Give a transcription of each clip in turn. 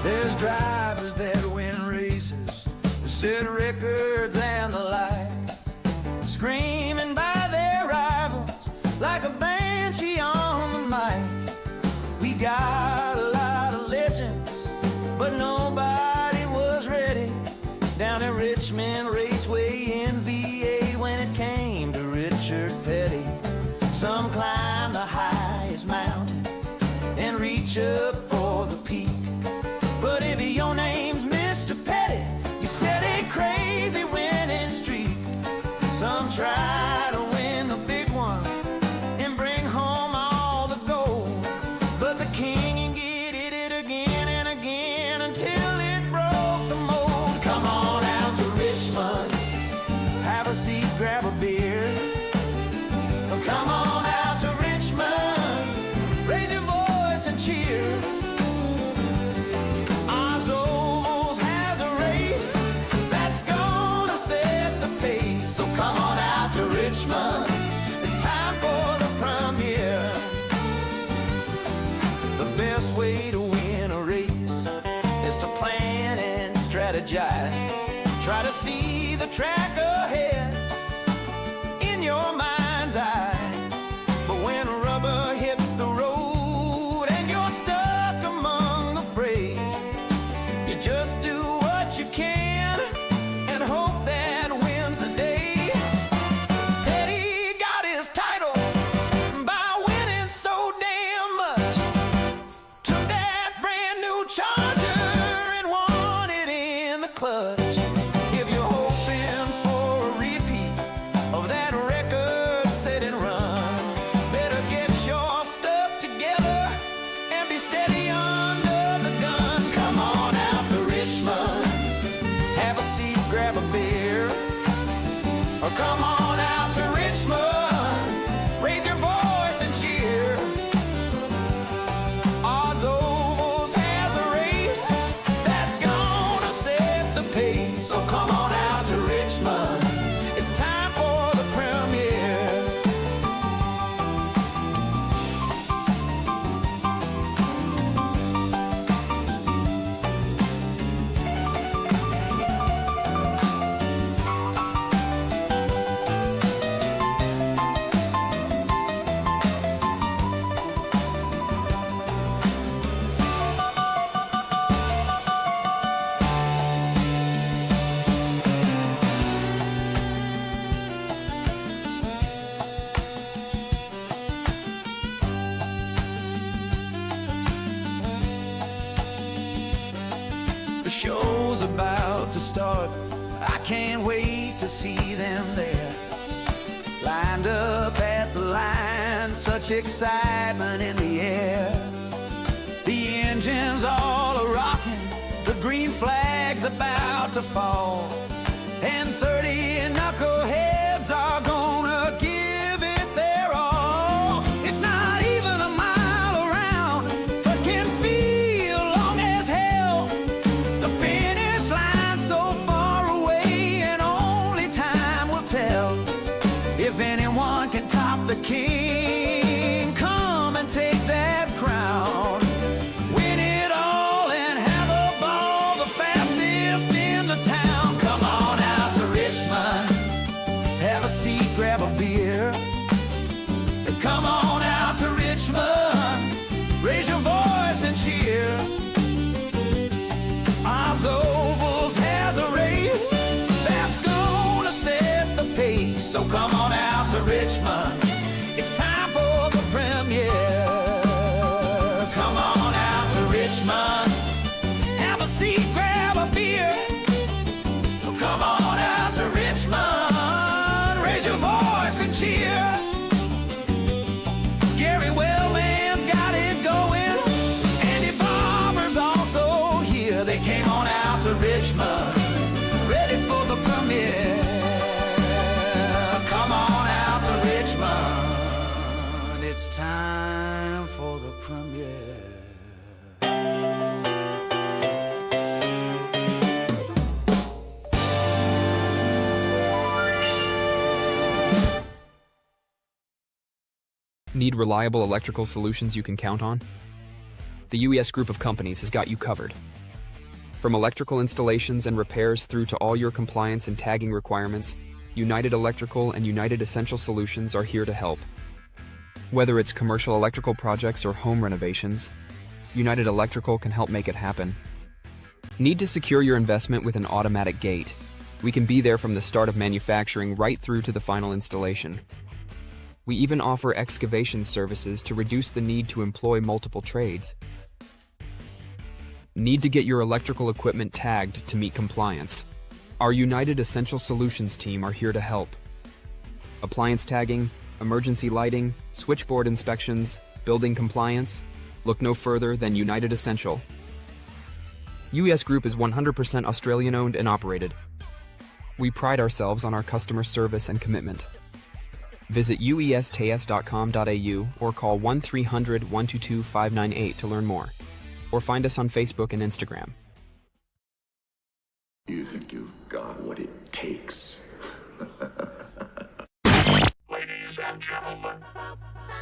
There's drivers that win races, that set records and the like, screaming by their rivals like a banshee on the mic. We got a lot of legends, but nobody was ready down at Richmond Raceway in VA when it came to Richard Petty. Some climb the highest mountain and reach up for the peak, but if your name's Mr. Petty, you set a crazy winning streak. Some try to win the big one and bring home all the gold, but the king can get it again and again until it broke the mold. Come on out to Richmond, have a seat, grab a beer. Come on out to Richmond, raise your voice and cheer. OzOVals has a race that's gonna set the pace. So come on out to Richmond, it's time for the premiere. The best way to win a race is to plan and strategize. Try to see the track ahead in your mind's eye. But when rubber hits the road and you're stuck among the fray, you just do what you can and hope that wins the day. Petty got his title by winning so damn much. Took that brand new Charger and won it in the clutch. If you're hoping for a repeat of that record-setting run, better get your stuff together and be steady under the gun. Come on out to Richmond, have a seat, grab a beer. Or come on out to Richmond, raise your voice and cheer. OzOVals has a race that's gonna set the pace. So come on out to Richmond, it's time for the premiere. The show's about to start, I can't wait to see them there. Lined up at the line, such excitement in the air. The engines all are rocking, the green flag's about to fall, and 30 knuckleheads are gonna give it their all. It's not even a mile around, but can feel long as hell. The finish line so far away, and only time will tell if anyone can top the king. Come and take that crown, win it all and have a ball, the fastest in the town. Come on out to Richmond, have a seat, grab a beer. Come on out to Richmond, raise your voice and cheer. OzOVals has a race that's gonna set the pace. So come on out to Richmond, it's time for the premiere. Come on out to Richmond, have a seat, grab a beer. Come on out to Richmond, raise your voice and cheer. Gary Wellman's got it going, Andy Barber's also here. They came on out to Richmond, ready for the premiere. Come on out to Richmond, it's time for the premiere. Need reliable electrical solutions you can count on? The UES group of companies has got you covered. From electrical installations and repairs through to all your compliance and tagging requirements, United Electrical and United Essential Solutions are here to help. Whether it's commercial electrical projects or home renovations, United Electrical can help make it happen. Need to secure your investment with an automatic gate? We can be there from the start of manufacturing right through to the final installation. We even offer excavation services to reduce the need to employ multiple trades. Need to get your electrical equipment tagged to meet compliance? Our United Essential Solutions team are here to help. Appliance tagging, emergency lighting, switchboard inspections, building compliance? Look no further than United Essential. UES Group is 100% Australian owned and operated. We pride ourselves on our customer service and commitment. Visit uestas.com.au or call 1300 122 598 to learn more. Or find us on Facebook and Instagram. You think you've got what it takes? Ladies and gentlemen,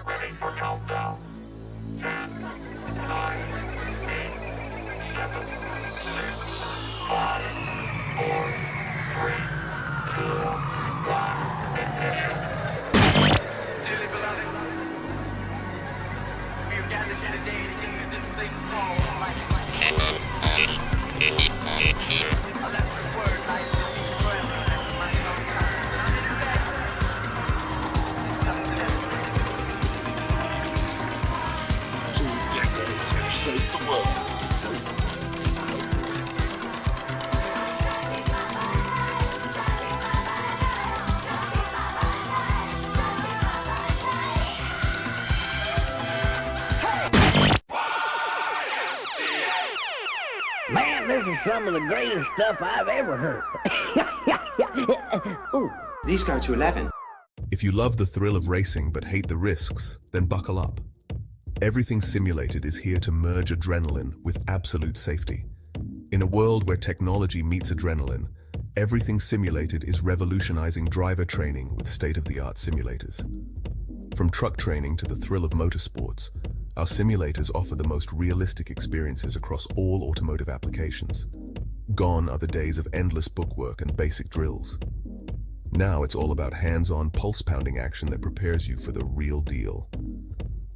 ready for countdown. 10, 9, 8, 7, 6, 5, 4, 3, 2, 1, ignition. Dearly beloved, we are gathered here today to get through this thing called life. Electric word, life that means forever. That's my long time. And I'm here to tell you, it's something else. Shake the world. Man, this is some of the greatest stuff I've ever heard. Ooh. These go to 11. If you love the thrill of racing but hate the risks, then buckle up. Everything Simulated is here to merge adrenaline with absolute safety. In a world where technology meets adrenaline, Everything Simulated is revolutionizing driver training with state-of-the-art simulators. From truck training to the thrill of motorsports, our simulators offer the most realistic experiences across all automotive applications. Gone are the days of endless bookwork and basic drills. Now it's all about hands-on, pulse-pounding action that prepares you for the real deal.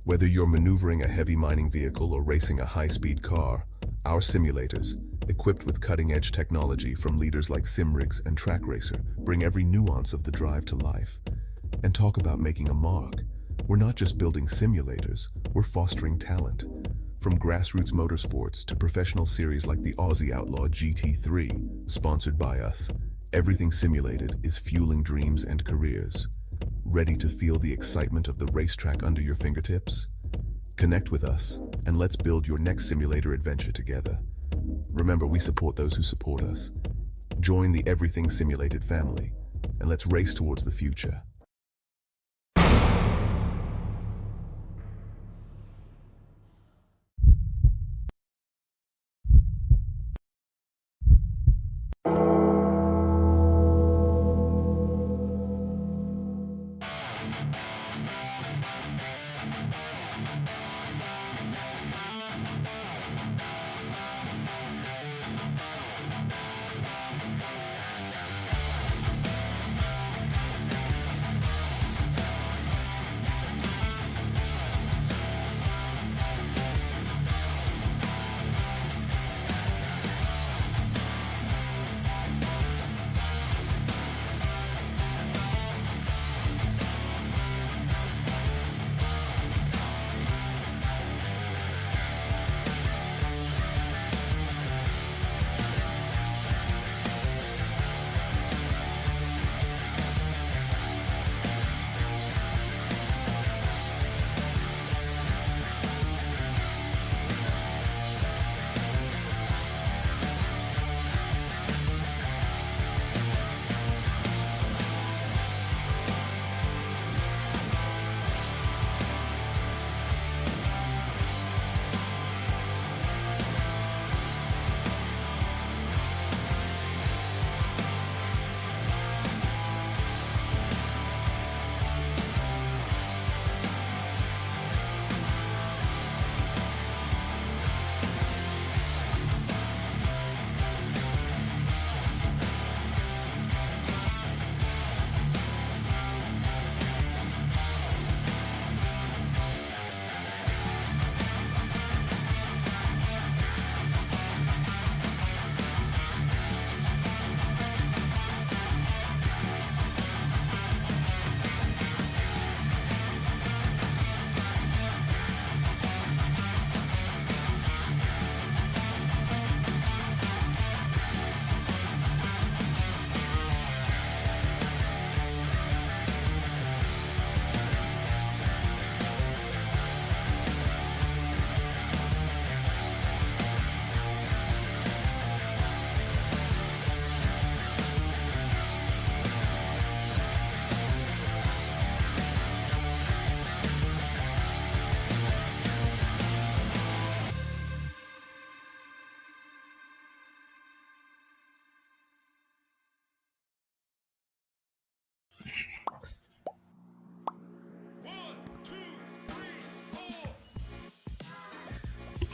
Whether you're maneuvering a heavy mining vehicle or racing a high-speed car, our simulators, equipped with cutting-edge technology from leaders like SimRigs and TrackRacer, bring every nuance of the drive to life. And talk about making a mark. We're not just building simulators, we're fostering talent. From grassroots motorsports to professional series like the Aussie Outlaw GT3, sponsored by us, Everything Simulated is fueling dreams and careers. Ready to feel the excitement of the racetrack under your fingertips? Connect with us, and let's build your next simulator adventure together. Remember, we support those who support us. Join the Everything Simulated family, and let's race towards the future.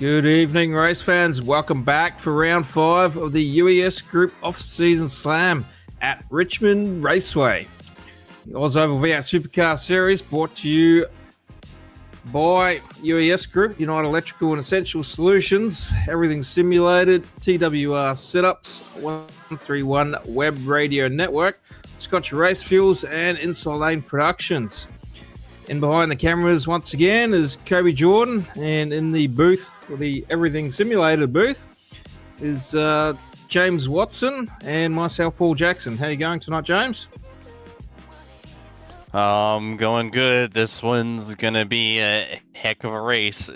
Good evening, race fans. Welcome back for round 5 of the UES Group Off-Season Slam at Richmond Raceway. The OzOVals Supercar Series brought to you by UES Group, United Electrical and Essential Solutions, everything simulated, TWR setups, 131 Web Radio Network, Scotch Race Fuels, and Inside Lane Productions. In behind the cameras once again is Kobe Jordan, and in the booth, the Everything Simulated booth, is James Watson and myself, Paul Jackson. How are you going tonight, James? Going good. This one's gonna be a heck of a race.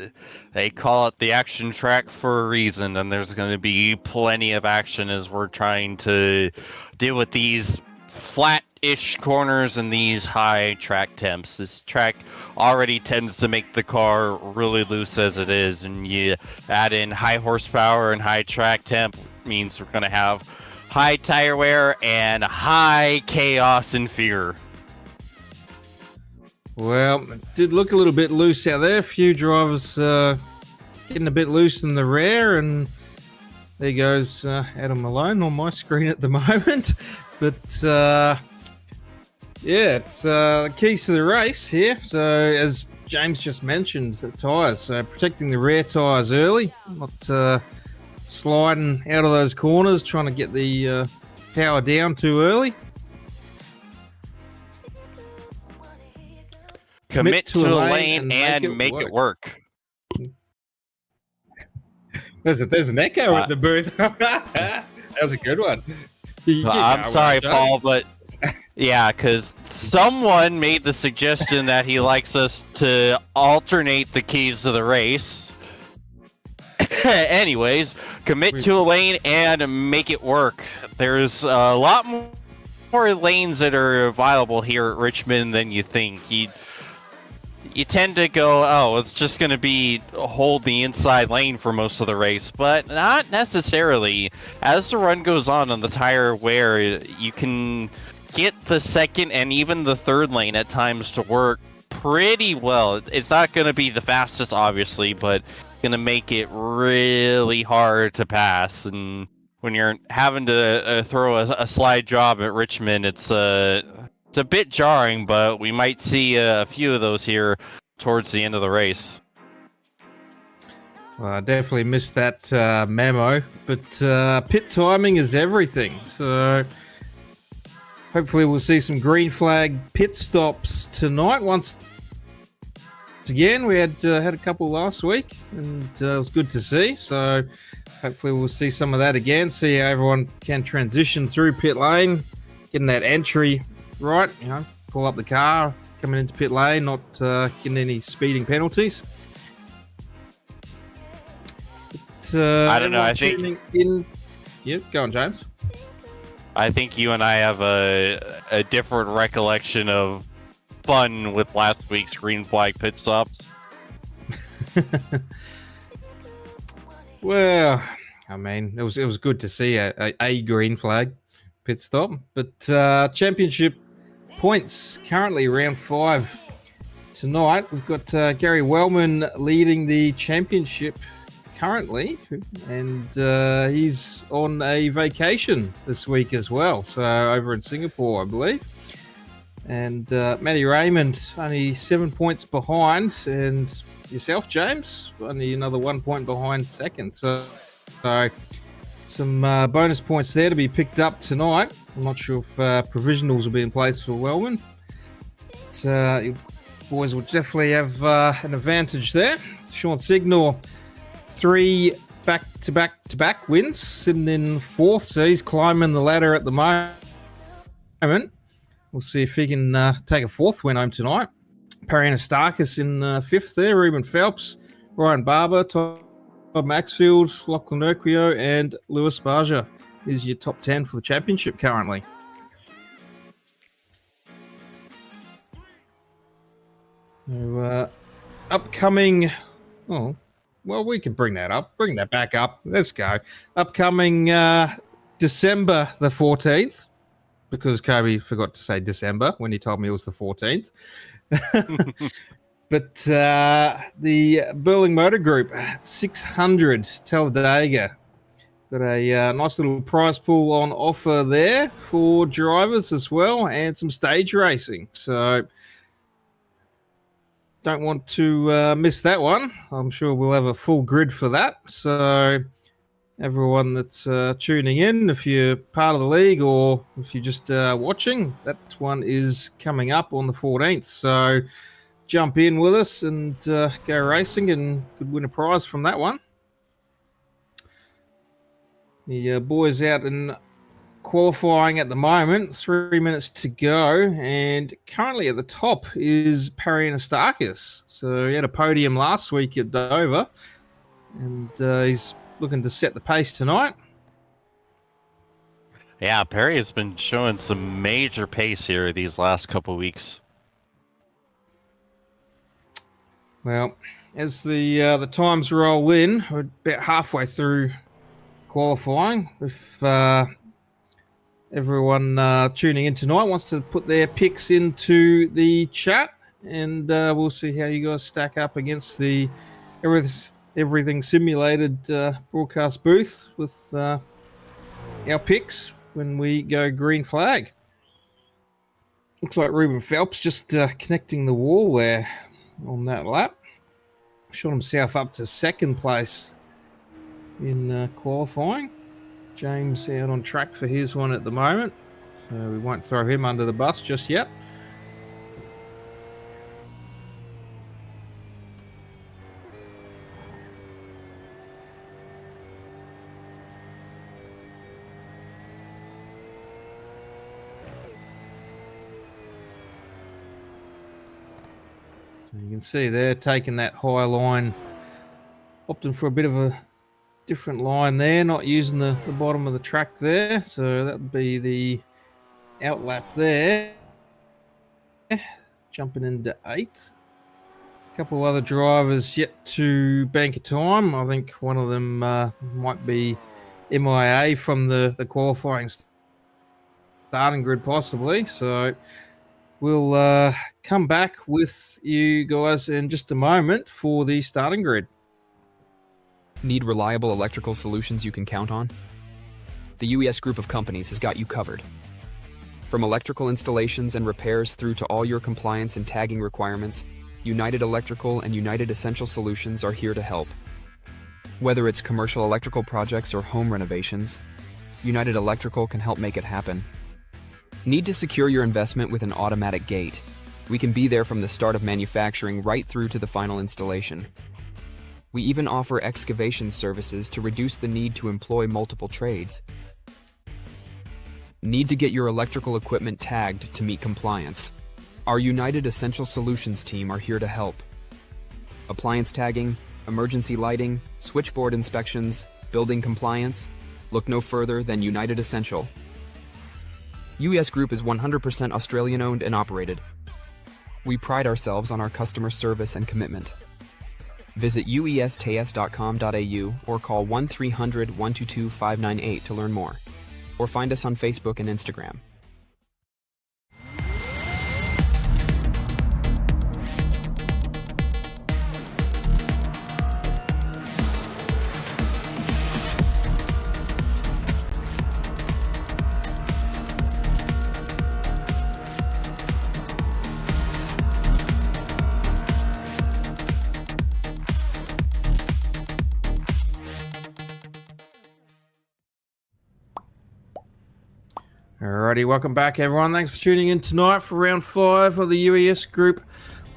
They call it the action track for a reason, and there's gonna be plenty of action as we're trying to deal with these flat-ish corners and these high track temps. This track already tends to make the car really loose as it is, and you add in high horsepower and high track temp means we're gonna have high tire wear and high chaos and fear. Well, it did look a little bit loose out there. A few drivers getting a bit loose in the rear, and there goes Adam Malone on my screen at the moment. But yeah, it's the keys to the race here. So as James just mentioned, the tyres. So protecting the rear tyres early, not sliding out of those corners, trying to get the power down too early. Commit to a lane and make it work. There's an echo at the booth. That was a good one. I'm sorry, Paul, but yeah, because someone made the suggestion that he likes us to alternate the keys to the race. Anyways, commit to a lane and make it work. There's a lot more lanes that are available here at Richmond than you think. You tend to go, oh, it's just going to be hold the inside lane for most of the race, but not necessarily. As the run goes on the tire wear, you can get the second and even the third lane at times to work pretty well. It's not going to be the fastest, obviously, but going to make it really hard to pass. And when you're having to throw a slide job at Richmond, it's a bit jarring, but we might see a few of those here towards the end of the race. Well, I definitely missed that memo, but pit timing is everything. So hopefully we'll see some green flag pit stops tonight. Once again, we had a couple last week, and it was good to see. So hopefully we'll see some of that again, see how everyone can transition through pit lane, getting that entry right, pull up the car, coming into pit lane, not getting any speeding penalties. But, I don't know, I think... Yeah, go on, James. I think you and I have a different recollection of fun with last week's green flag pit stops. Well, I mean, it was good to see a green flag pit stop, but championship points currently round 5 tonight. We've got Gary Wellman leading the championship currently, and he's on a vacation this week as well, so over in Singapore, I believe. And Matty Raymond only 7 points behind, and yourself, James, only another 1 point behind second. So some bonus points there to be picked up tonight. I'm not sure if provisionals will be in place for Wellman. But, you boys will definitely have an advantage there. Sean Signor, 3 back-to-back wins, sitting in 4th, so he's climbing the ladder at the moment. We'll see if he can take a 4th win home tonight. Paranistakis in 5th there, Ruben Phelps, Ryan Barber, Todd Maxfield, Lachlan Urquio, and Lewis Barger is your top 10 for the championship currently. So, upcoming... Oh, well, we can bring that up. Bring that back up. Let's go. Upcoming December the 14th, because Kobe forgot to say December when he told me it was the 14th. But the Burling Motor Group 600 Talladega got a nice little prize pool on offer there for drivers as well, and some stage racing. So don't want to miss that one. I'm sure we'll have a full grid for that. So everyone that's tuning in, if you're part of the league or if you're just watching, that one is coming up on the 14th. So jump in with us and go racing, and could win a prize from that one. The boys out in qualifying at the moment, 3 minutes to go, and currently at the top is Anastakis. So he had a podium last week at Dover, and he's looking to set the pace tonight. Yeah, Perry has been showing some major pace here these last couple weeks. Well, as the times roll in, we're about halfway through qualifying. If everyone tuning in tonight wants to put their picks into the chat, and we'll see how you guys stack up against the everything simulated broadcast booth with our picks when we go green flag. Looks like Ruben Phelps just connecting the wall there on that lap. Shot himself up to second place in qualifying. James out on track for his one at the moment, so we won't throw him under the bus just yet. So you can see they're taking that high line, opting for a bit of a different line there, not using the bottom of the track there. So that would be the outlap there. Jumping into 8th. A couple of other drivers yet to bank a time. I think one of them might be MIA from the qualifying starting grid possibly. So we'll come back with you guys in just a moment for the starting grid. Need reliable electrical solutions you can count on? The UES group of companies has got you covered. From electrical installations and repairs through to all your compliance and tagging requirements, United Electrical and United Essential Solutions are here to help. Whether it's commercial electrical projects or home renovations, United Electrical can help make it happen. Need to secure your investment with an automatic gate? We can be there from the start of manufacturing right through to the final installation. We even offer excavation services to reduce the need to employ multiple trades. Need to get your electrical equipment tagged to meet compliance? Our United Essential Solutions team are here to help. Appliance tagging, emergency lighting, switchboard inspections, building compliance? Look no further than United Essential. UES Group is 100% Australian owned and operated. We pride ourselves on our customer service and commitment. Visit uestas.com.au or call 1300 122 598 to learn more. Or find us on Facebook and Instagram. Alrighty, welcome back everyone. Thanks for tuning in tonight for round 5 of the UES Group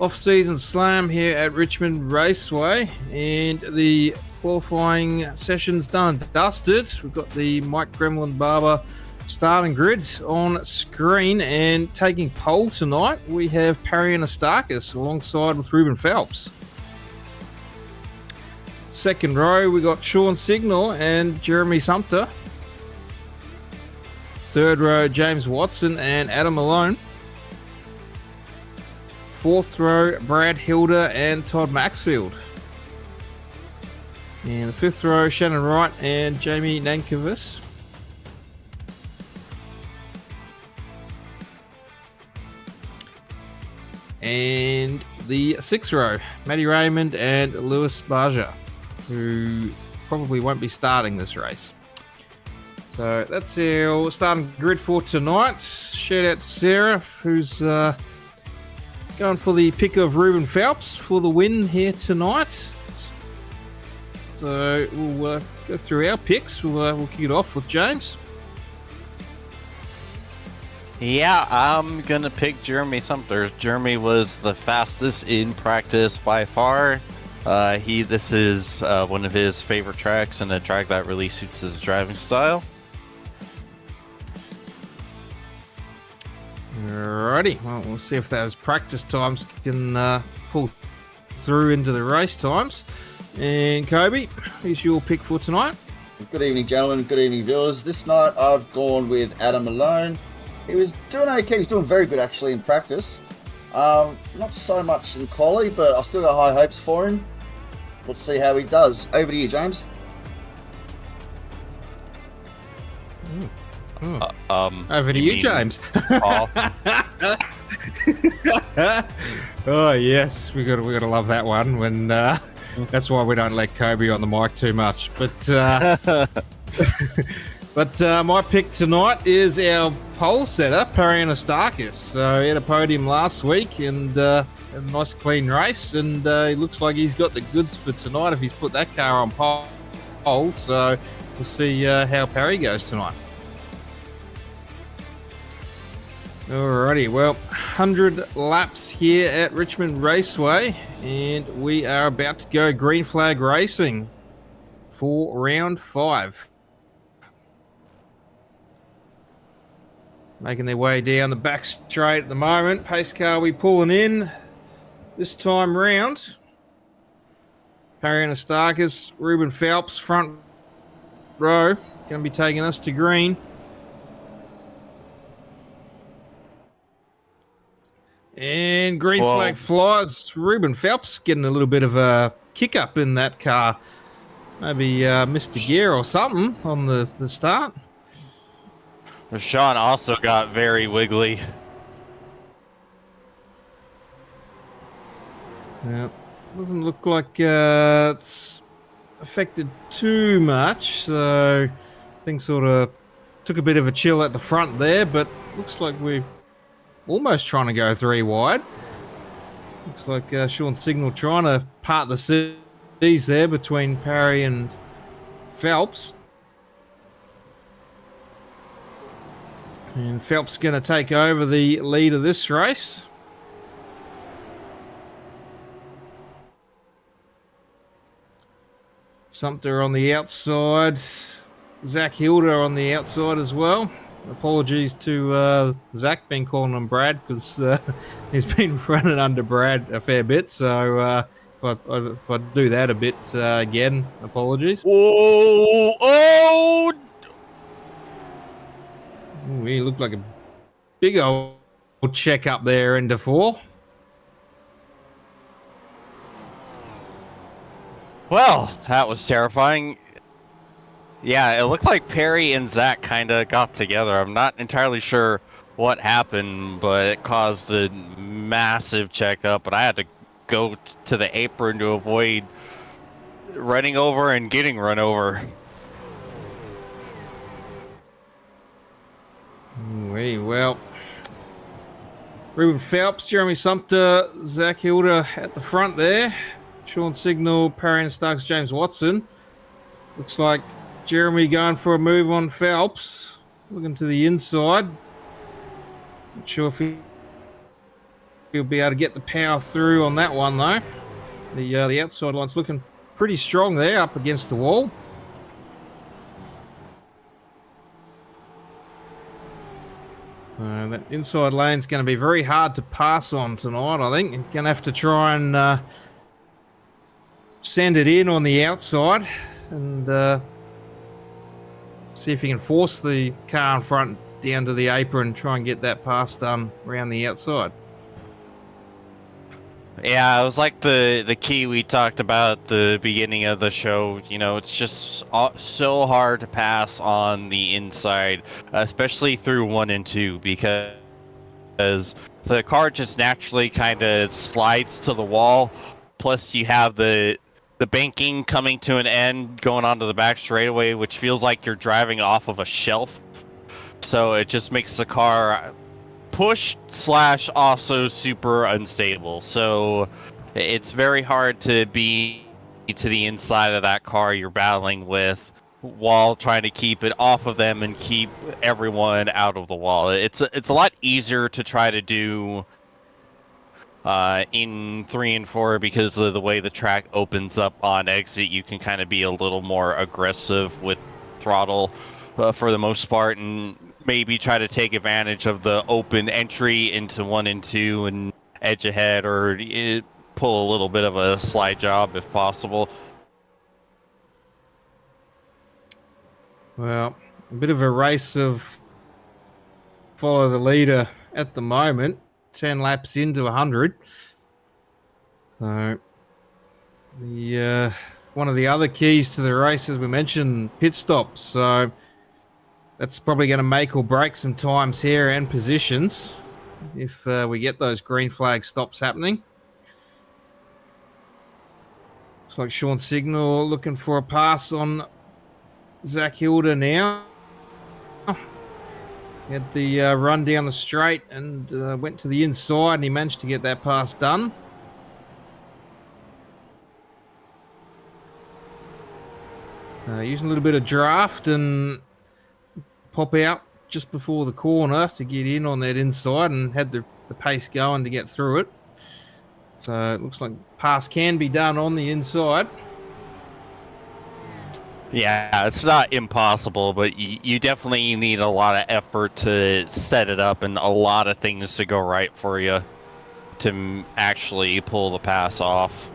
off-season slam here at Richmond Raceway. And the qualifying session's done and dusted. We've got the Mike Gremlin Barber starting grid on screen, and taking pole tonight we have Anastakis alongside with Ruben Phelps. Second row we got Sean Signal and Jeremy Sumter. Third row, James Watson and Adam Malone. Fourth row, Brad Hilder and Todd Maxfield. And the fifth row, Shannon Wright and Jamie Nankovich. And the 6th row, Matty Raymond and Lewis Barja, who probably won't be starting this race. So that's our starting grid for tonight. Shout out to Sarah, who's going for the pick of Ruben Phelps for the win here tonight. So we'll go through our picks. We'll kick it off with James. Yeah, I'm gonna pick Jeremy Sumter. Jeremy was the fastest in practice by far. This is one of his favorite tracks and a track that really suits his driving style. Alrighty, well, we'll see if those practice times can pull through into the race times. And Kobe, who's your pick for tonight? Good evening, gentlemen. Good evening, viewers. This night I've gone with Adam Malone. He was doing okay. He was doing very good, actually, in practice. Not so much in quali, but I've still got high hopes for him. Let's see how he does. Over to you, James. Over to you, James. Paul? Oh yes, we gotta love that one. When that's why we don't let Kobe on the mic too much. But my pick tonight is our pole setter, Parian Astakis. So he had a podium last week and had a nice clean race, and he looks like he's got the goods for tonight if he's put that car on pole. So we'll see how Parry goes tonight. Alrighty, well, 100 laps here at Richmond Raceway, and we are about to go green flag racing for round 5. Making their way down the back straight at the moment. Pace car we pulling in this time round. Parry Anastakis, Ruben Phelps, front row, going to be taking us to green. And green flag flies. Ruben Phelps getting a little bit of a kick up in that car. Maybe missed a gear or something on the start. Sean also got very wiggly. Yeah, doesn't look like it's affected too much. So things sort of took a bit of a chill at the front there, but looks like we're almost trying to go 3 wide. Looks like Sean Signal trying to part the seas there between Parry and Phelps. And Phelps going to take over the lead of this race. Sumter on the outside. Zach Hilder on the outside as well. Apologies to Zach, been calling him Brad because he's been running under Brad a fair bit. So if I do that a bit again, apologies. Oh! Ooh, he looked like a big old check up there into 4. Well, that was terrifying. Yeah, it looked like Perry and Zach kind of got together. I'm not entirely sure what happened, but it caused a massive checkup, and I had to go to the apron to avoid running over and getting run over. Well, Ruben Phelps, Jeremy Sumter, Zach Hilder at the front there. Sean Signal, Parry Starks, James Watson. Looks like Jeremy going for a move on Phelps. Looking to the inside. Not sure if he'll be able to get the power through on that one though. The outside line's looking pretty strong there up against the wall. That inside lane's going to be very hard to pass on tonight, I think. You're going to have to try and send it in on the outside and see if you can force the car in front down to the apron and try and get that pass done around the outside. Yeah, it was like the key we talked about at the beginning of the show. You know, it's just so hard to pass on the inside, especially through 1 and 2, because because the car just naturally kind of slides to the wall. Plus, you have the banking coming to an end, going onto the back straightaway, which feels like you're driving off of a shelf. So it just makes the car push / also super unstable. So it's very hard to be to the inside of that car you're battling with while trying to keep it off of them and keep everyone out of the wall. It's a lot easier to try to do in 3 and 4 because of the way the track opens up on exit. You can kind of be a little more aggressive with throttle for the most part, and maybe try to take advantage of the open entry into 1 and 2 and edge ahead, or pull a little bit of a slide job if possible. Well, a bit of a race of follow the leader at the moment. 10 laps into 100. So the one of the other keys to the race, as we mentioned, pit stops. So that's probably going to make or break some times here and positions if we get those green flag stops happening. Looks like Sean Signal looking for a pass on Zach Hilda now. He had the run down the straight and went to the inside, and he managed to get that pass done. Using a little bit of draft and pop out just before the corner to get in on that inside, and had the pace going to get through it. So it looks like pass can be done on the inside. Yeah, it's not impossible, but you definitely need a lot of effort to set it up and a lot of things to go right for you to actually pull the pass off.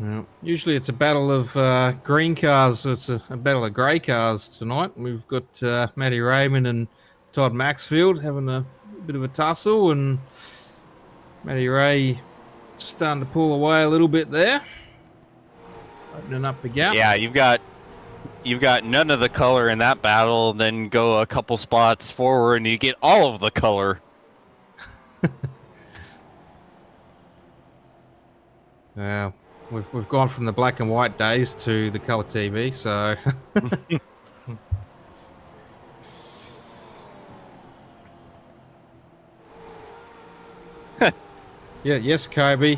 Well, usually it's a battle of green cars. It's a battle of grey cars tonight. We've got Matty Raymond and Todd Maxfield having a bit of a tussle, and Matty Ray starting to pull away a little bit there, opening up the gap. Yeah, you've got none of the color in that battle, then go a couple spots forward and you get all of the color. Yeah, we've gone from the black and white days to the color TV, so yeah, yes, Kobe.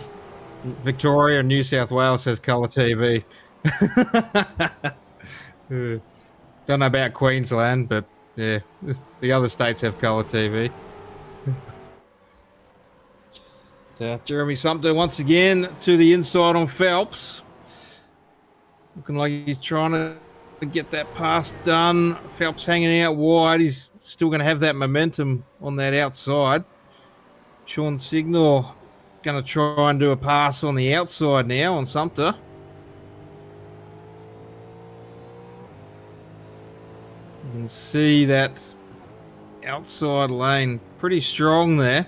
Victoria, New South Wales has colour TV. Don't know about Queensland, but yeah, the other states have colour TV. Jeremy Sumter once again to the inside on Phelps. Looking like he's trying to get that pass done. Phelps hanging out wide. He's still going to have that momentum on that outside. Sean Signal going to try and do a pass on the outside now on Sumter. You can see that outside lane pretty strong there.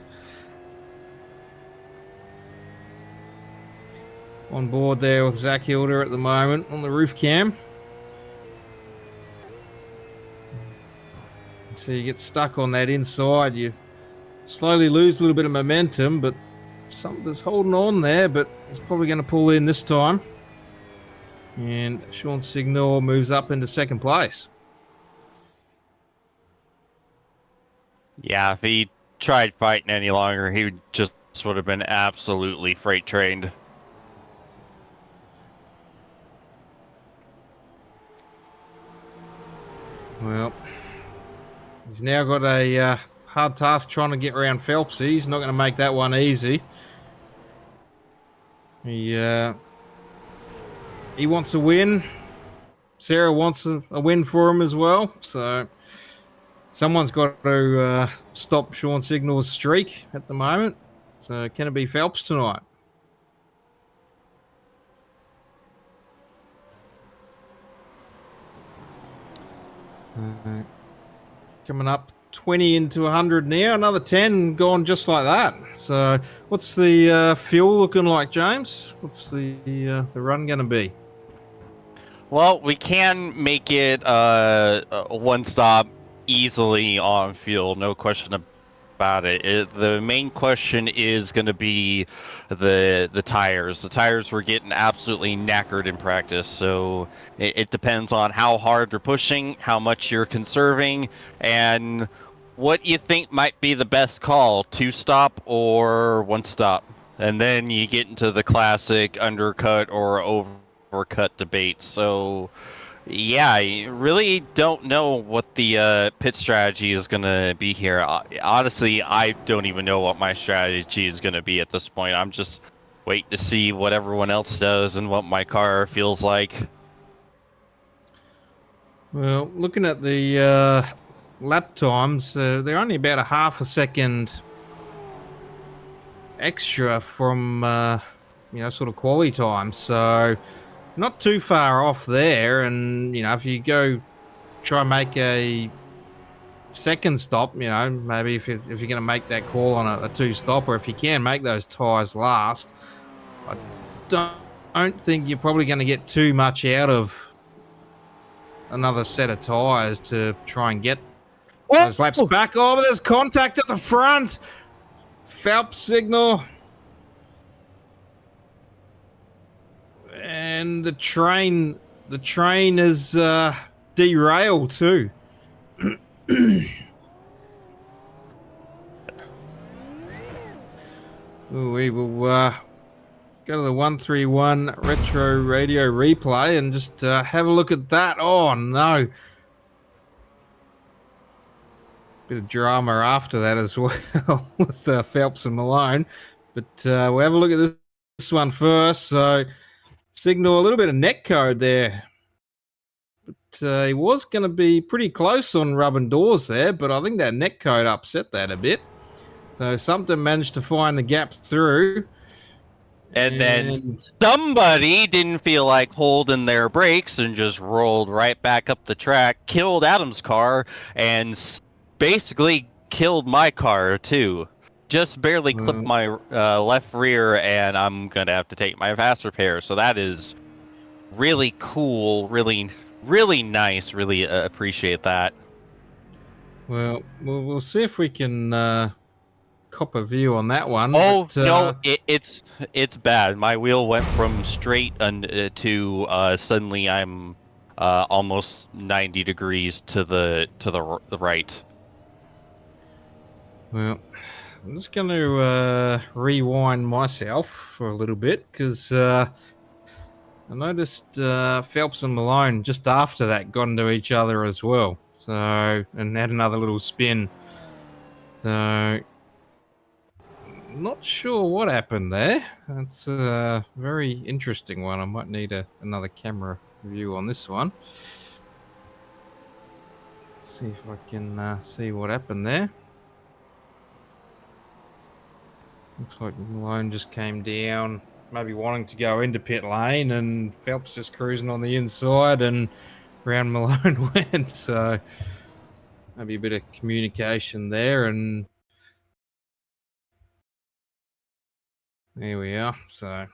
On board there with Zach Hilda at the moment on the roof cam. So you get stuck on that inside. You slowly lose a little bit of momentum, but Sumter's holding on there, but he's probably going to pull in this time. And Sean Signal moves up into second place. Yeah, if he tried fighting any longer, he would have been absolutely freight trained. Well, he's now got a hard task trying to get around Phelps. He's not going to make that one easy. He wants a win. Sarah wants a win for him as well. So someone's got to stop Sean Signal's streak at the moment. So can it be Phelps tonight? Coming up 20 into 100 now. Another 10 gone just like that. So what's the fuel looking like, James? What's the run going to be? Well, we can make it one stop easily on field, no question about it. The main question is going to be the tires. The tires were getting absolutely knackered in practice, so it depends on how hard you're pushing, how much you're conserving, and what you think might be the best call, 2-stop or 1-stop. And then you get into the classic undercut or overcut debate. So, yeah, I really don't know what the pit strategy is going to be here. Honestly, I don't even know what my strategy is going to be at this point. I'm just waiting to see what everyone else does and what my car feels like. Well, looking at the lap times, they're only about a half a second extra from, sort of quality time. So not too far off there. And, if you go try and make a second stop, maybe if you're going to make that call on a 2-stop, or if you can make those tyres last, I don't think you're probably going to get too much out of another set of tyres to try and get those laps back. Oh, but there's contact at the front. Phelps signal. And the train is derailed too. We will go to the 131 retro radio replay and just have a look at that. Oh no. Bit of drama after that as well with Phelps and Malone. But we'll have a look at this one first. So signal a little bit of net code there. But he was going to be pretty close on rubbing doors there, but I think that net code upset that a bit. So something managed to find the gap through. And then somebody didn't feel like holding their brakes and just rolled right back up the track, killed Adam's car, and basically killed my car too. Just barely clipped my left rear, and I'm going to have to take my fast repair. So that is really cool, really nice, really appreciate that. Well, we'll see if we can cop a view on that one. Oh, but, no, it's bad. My wheel went from straight to suddenly I'm almost 90 degrees to the right. Well, I'm just going to rewind myself for a little bit because I noticed Phelps and Malone just after that got into each other as well. So, and had another little spin. So, not sure what happened there. That's a very interesting one. I might need another camera view on this one. See if I can see what happened there. Looks like Malone just came down, maybe wanting to go into pit lane, and Phelps just cruising on the inside, and round Malone went. So maybe a bit of communication there, and there we are. So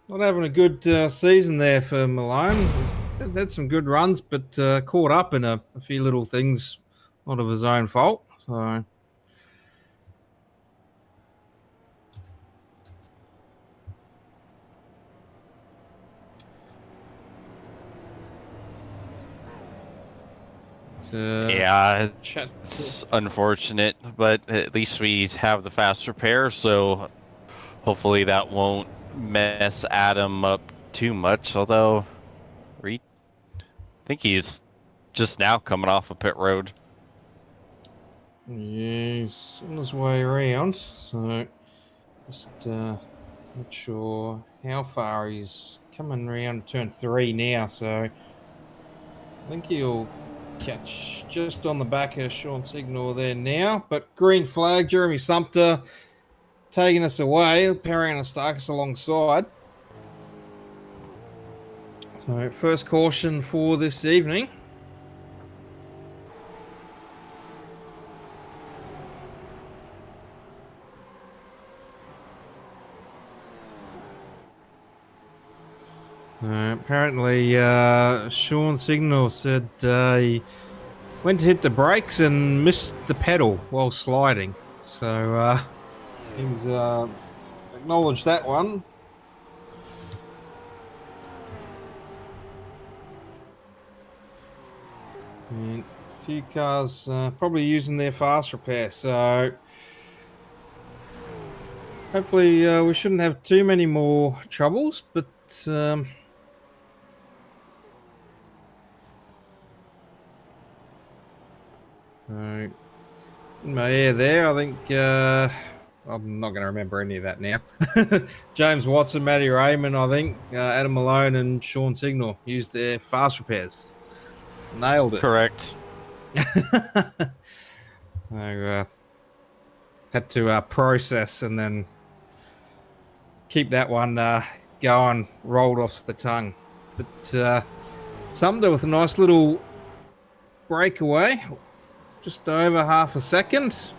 not having a good season there for Malone. He's had some good runs, but caught up in a few little things, not of his own fault. So yeah, it's unfortunate, but at least we have the fast repair, so hopefully that won't mess Adam up too much. Although, I think he's just now coming off of pit road. Yeah, he's on his way around, so just not sure how far he's coming around turn 3 now, so I think he'll catch just on the back of Sean Signal there now. But green flag, Jeremy Sumter taking us away, Perry and Astakis alongside. So first caution for this evening. Apparently, Sean Signal said he went to hit the brakes and missed the pedal while sliding. So he's acknowledged that one. And a few cars probably using their fast repair. So hopefully we shouldn't have too many more troubles. But in my air there, I think I'm not going to remember any of that now. James Watson, Matty Raymond, I think Adam Malone and Sean Signal used their fast repairs. Nailed it. Correct. I had to process and then keep that one going, rolled off the tongue. But something with a nice little breakaway. Just over half a second.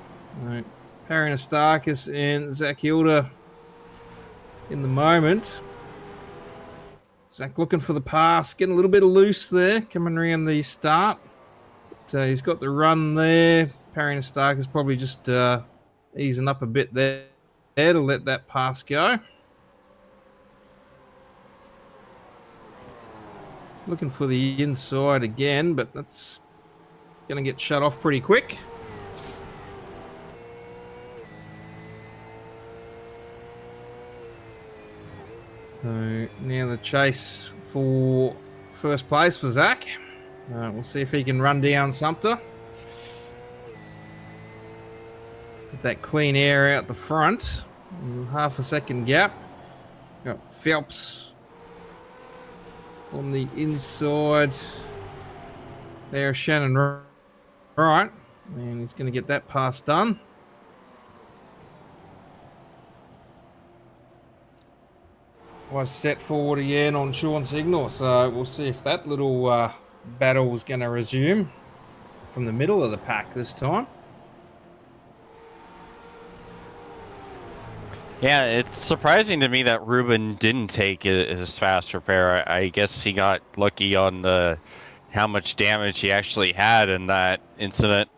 Perry Nastakis and Zach Hilda in the moment. Zach looking for the pass, getting a little bit loose there, coming around the start. But he's got the run there. Perry Nastakis probably just easing up a bit there to let that pass go. Looking for the inside again, but that's going to get shut off pretty quick. So now the chase for first place for Zach. We'll see if he can run down Sumter. Get that clean air out the front. Half a second gap. Got Phelps on the inside. There, Shannon right, and he's going to get that pass done. Was set forward again on Sean Signal, so we'll see if that little battle was going to resume from the middle of the pack this time. Yeah, it's surprising to me that Ruben didn't take his fast repair. I guess he got lucky on the how much damage he actually had in that incident.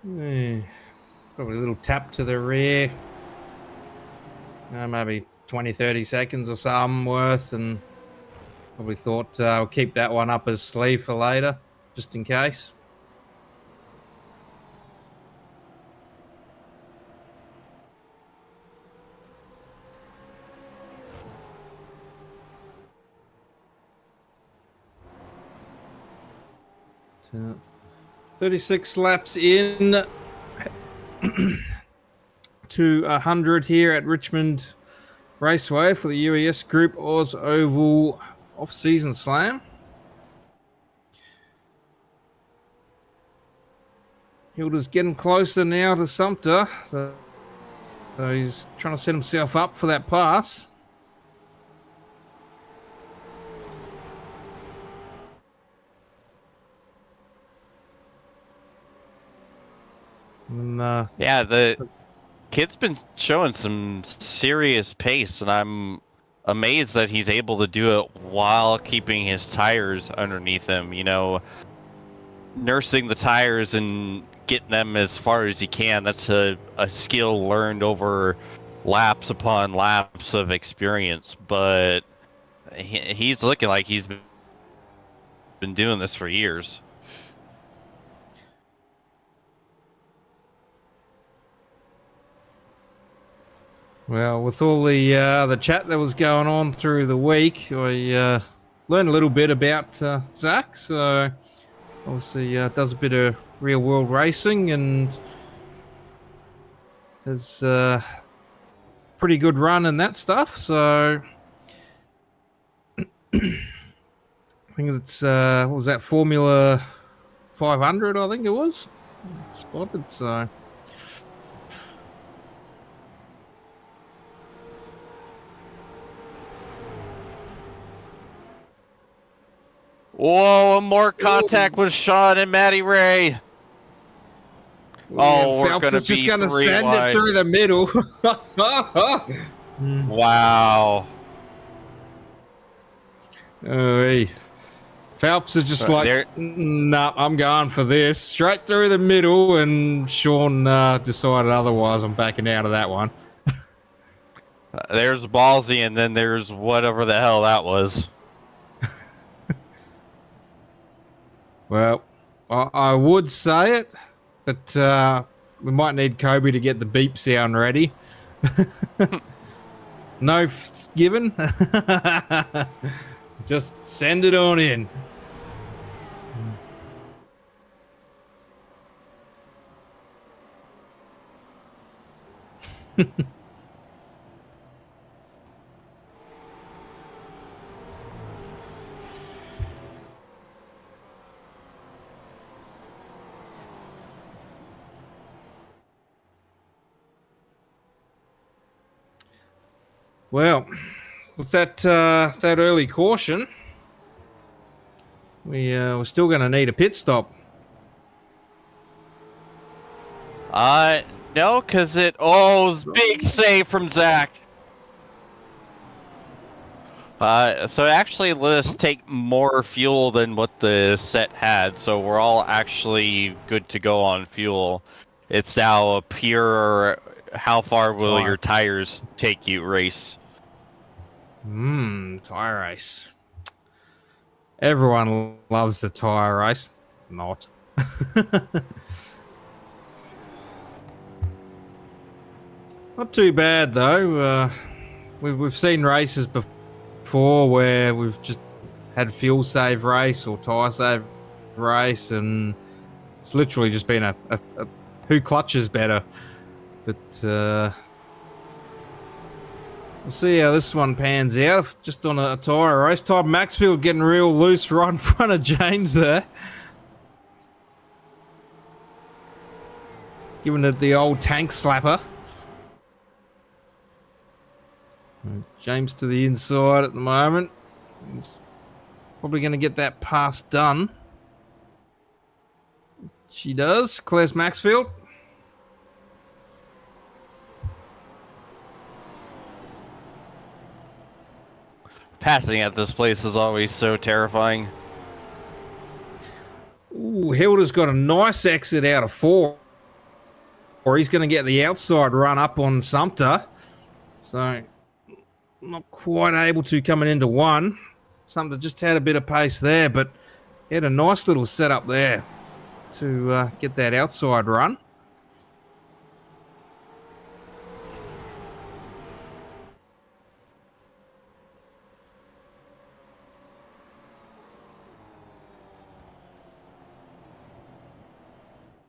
Probably a little tap to the rear. Maybe 20-30 seconds or something worth, and probably thought I'll keep that one up his sleeve for later, just in case. So, 36 laps in to 100 here at Richmond Raceway for the UES Group OzOVals off-season slam. Hilda's getting closer now to Sumter, so he's trying to set himself up for that pass. And, yeah, the kid's been showing some serious pace, and I'm amazed that he's able to do it while keeping his tires underneath him. You know, nursing the tires and getting them as far as he can, that's a skill learned over laps upon laps of experience. But he's looking like he's been doing this for years. Well, with all the chat that was going on through the week, I learned a little bit about Zach. So obviously does a bit of real world racing and has pretty good run and that stuff. So I think it's what was that, Formula 500? I think it was spotted. So. Whoa, more contact with Sean and Matty Ray. Oh, we're Phelps gonna is just be going to 3 send wide. it through the middle. Wow. Oy. Phelps is just like, There- nah, I'm going for this. Straight through the middle, and Sean decided otherwise. I'm backing out of that one. There's ballsy, and then there's whatever the hell that was. Well, I would say it, but we might need Kobe to get the beep sound ready. No given. Just send it on in. Well, with that early caution, we're still going to need a pit stop. No, because it... Oh, big save from Zach. So actually, let us take more fuel than what the set had, so we're all actually good to go on fuel. It's now a pure, how far will your tires take you race. Tire race. Everyone loves the tire race. Not. Not too bad though. We've seen races before where we've just had fuel save race or tire save race, and it's literally just been a who clutches better. But we'll see how this one pans out. Just on a tire race. Todd Maxfield getting real loose right in front of James there. Giving it the old tank slapper. James to the inside at the moment. He's probably going to get that pass done. She does. Claire's Maxfield. Passing at this place is always so terrifying. Ooh, Hilda's got a nice exit out of 4. Or he's going to get the outside run up on Sumter. So, not quite able to coming into 1. Sumter just had a bit of pace there, but he had a nice little setup there to get that outside run.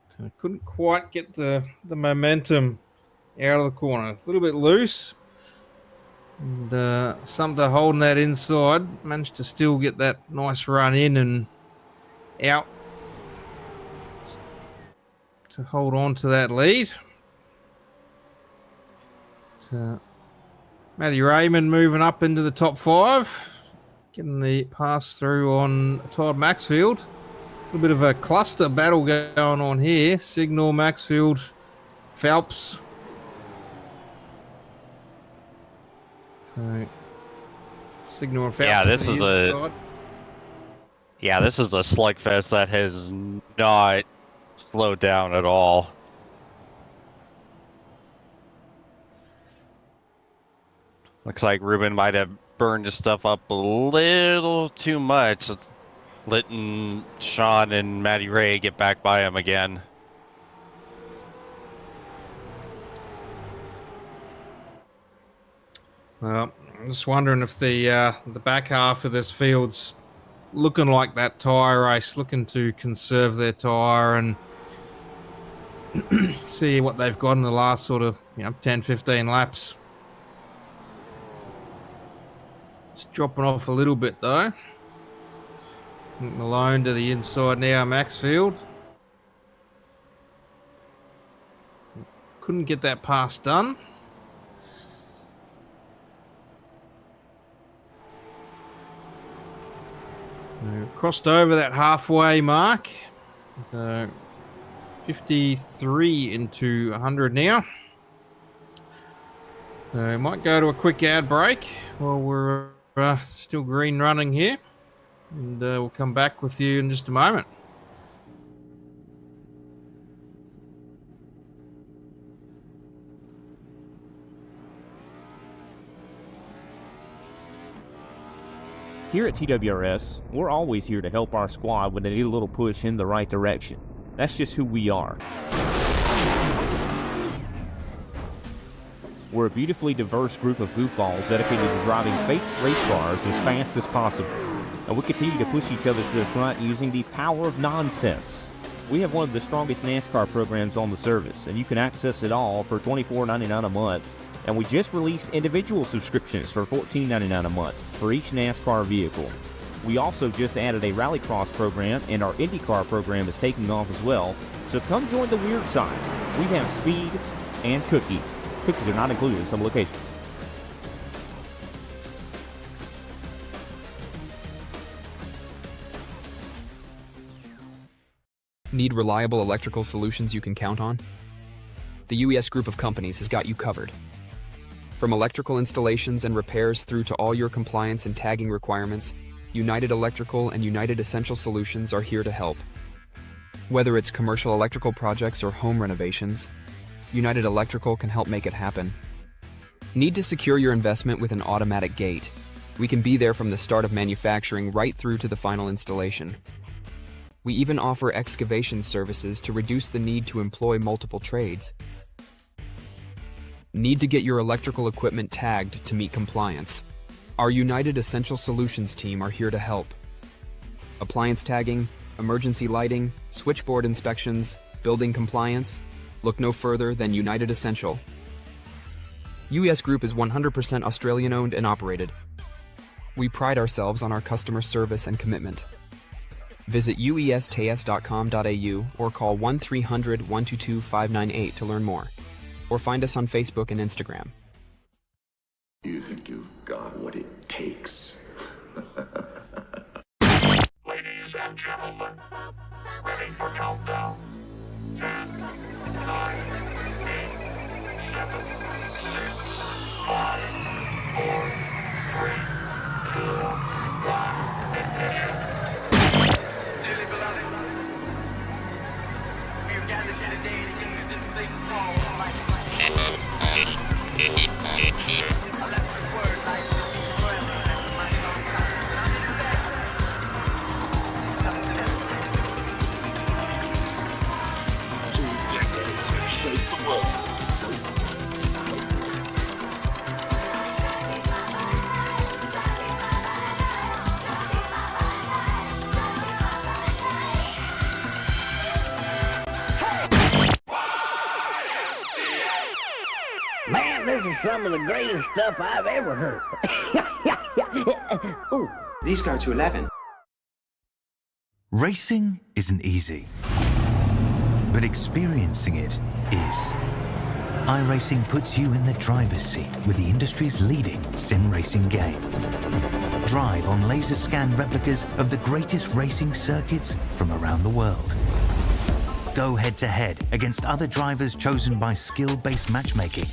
So I couldn't quite get the momentum out of the corner. A little bit loose. And Sumter holding that inside. Managed to still get that nice run in and out to hold on to that lead. So, Matty Raymond moving up into the top 5. Getting the pass through on Todd Maxfield. A little bit of a cluster battle going on here. Signal, Maxfield, Phelps. So, Signal and Phelps. Yeah, this is a slugfest that has not slowed down at all. Looks like Ruben might have burned his stuff up a little too much. It's letting Sean and Matty Ray get back by him again. Well, I'm just wondering if the back half of this field's looking like that tyre race, looking to conserve their tyre and see what they've got in the last sort of 10, 15 laps. Just dropping off a little bit though. Malone to the inside now, Maxfield. Couldn't get that pass done. Crossed over that halfway mark. So, a 53 into 100 now. So I might go to a quick ad break while we're still green running here. And we'll come back with you in just a moment. Here at TWRS, we're always here to help our squad when they need a little push in the right direction. That's just who we are. We're a beautifully diverse group of goofballs dedicated to driving fake race cars as fast as possible. And we continue to push each other to the front using the power of nonsense. We have one of the strongest NASCAR programs on the service, and you can access it all for $24.99 a month. And we just released individual subscriptions for $14.99 a month for each NASCAR vehicle. We also just added a Rallycross program, and our IndyCar program is taking off as well. So come join the weird side. We have speed and cookies. Cookies are not included in some locations. Need reliable electrical solutions you can count on? The UES group of companies has got you covered. From electrical installations and repairs through to all your compliance and tagging requirements, United Electrical and United Essential Solutions are here to help. Whether it's commercial electrical projects or home renovations, United Electrical can help make it happen. Need to secure your investment with an automatic gate? We can be there from the start of manufacturing right through to the final installation. We even offer excavation services to reduce the need to employ multiple trades. Need to get your electrical equipment tagged to meet compliance? Our United Essential Solutions team are here to help. Appliance tagging, emergency lighting, switchboard inspections, building compliance? Look no further than United Essential. UES Group is 100% Australian owned and operated. We pride ourselves on our customer service and commitment. Visit uestas.com.au or call 1-300-122-598 to learn more. Or find us on Facebook and Instagram. You think you've got what it takes? Ladies and gentlemen, ready for countdown. 10, 9, 8, 7, 6, 5, 4, 3, 2, 1, ignition. Dearly beloved, we are gathered here today to get through this thing called life. Electric word, life repeats forever. That's a mighty long time. But I'm here to tell you, it's something else. 2 decades have shaped the world. Man, this is some of the greatest stuff I've ever heard. Ooh. These go to 11. Racing isn't easy, but experiencing it is. iRacing puts you in the driver's seat with the industry's leading sim racing game. Drive on laser scan replicas of the greatest racing circuits from around the world. Go head-to-head against other drivers chosen by skill-based matchmaking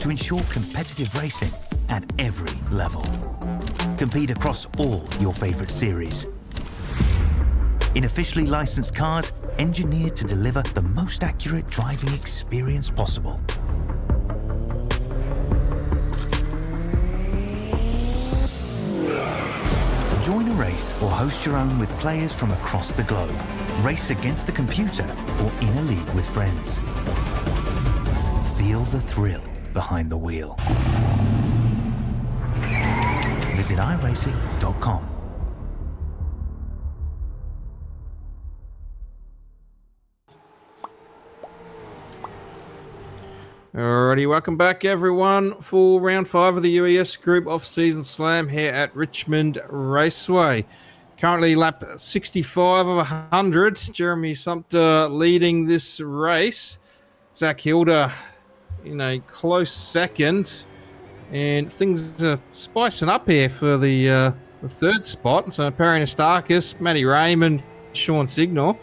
to ensure competitive racing at every level. Compete across all your favorite series. In officially licensed cars, engineered to deliver the most accurate driving experience possible. Join a race or host your own with players from across the globe. Race against the computer or in a league with friends. Feel the thrill behind the wheel. Visit iRacing.com. Alrighty, welcome back everyone for round 5 of the UES Group Off-Season Slam here at Richmond Raceway. Currently lap 65 of 100. Jeremy Sumpter leading this race. Zach Hilda in a close second. And things are spicing up here for the third spot. So Perry Nastakis, Matty Raymond, Sean Signal.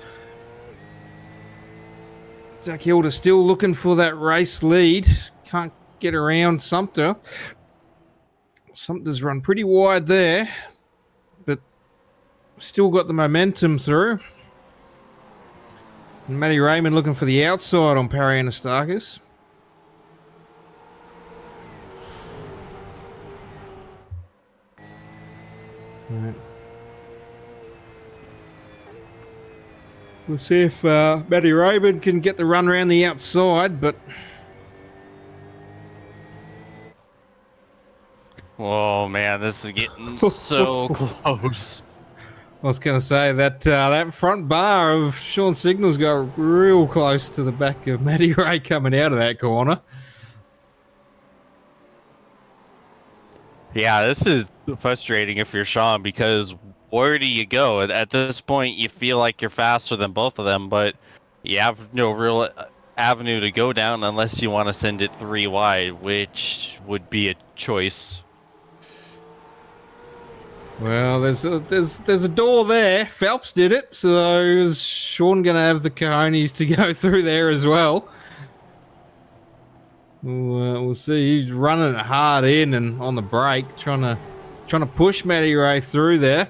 Zach Hilda still looking for that race lead. Can't get around Sumter. Sumter's run pretty wide there, but still got the momentum through. And Matty Raymond looking for the outside on Parry Anastakis. Right. We'll see if Matty Raymond can get the run around the outside, but... Oh man, this is getting so close. I was going to say that that front bar of Sean Signal's got real close to the back of Matty Ray coming out of that corner. Yeah, this is frustrating if you're Sean, because where do you go? At this point, you feel like you're faster than both of them, but you have no real avenue to go down unless you want to send it 3 wide, which would be a choice. Well, there's a door there. Phelps did it, so is Sean going to have the cojones to go through there as well? We'll see. He's running it hard in and on the brake, trying to push Matty Ray through there.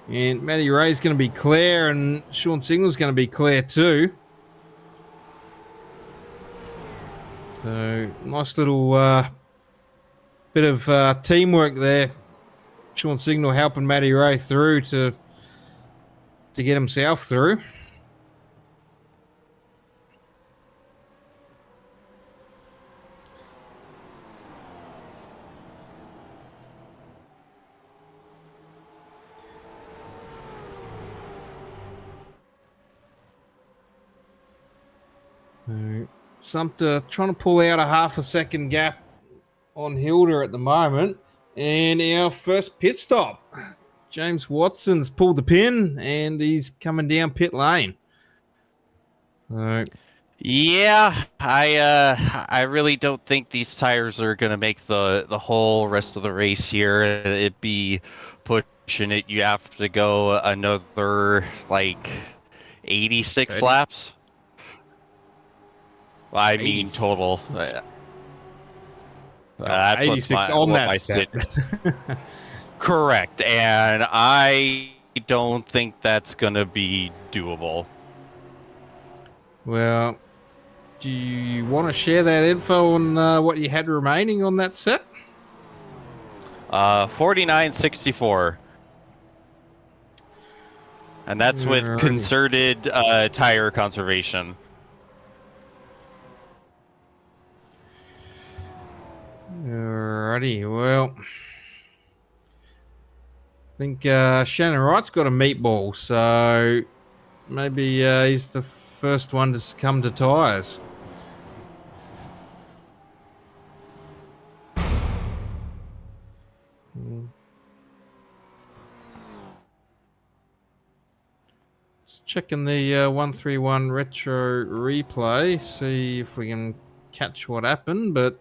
And Matty Ray's going to be clear, and Sean Signal's going to be clear too. So nice little bit of teamwork there. Sean Signal helping Matty Ray through to get himself through. Sumter trying to pull out a half a second gap on Hilda at the moment. And our first pit stop. James Watson's pulled the pin and he's coming down pit lane. So, yeah, I really don't think these tires are going to make the whole rest of the race here. It'd be pushing it. You have to go another like 86 laps. I mean total. That's 86 on that set. Correct, and I don't think that's going to be doable. Well, do you want to share that info on what you had remaining on that set? 49.64. And that's with concerted tire conservation. Alrighty, well, I think Shannon Wright's got a meatball, so maybe he's the first one to succumb to tyres. Just checking the 131 retro replay, see if we can catch what happened, but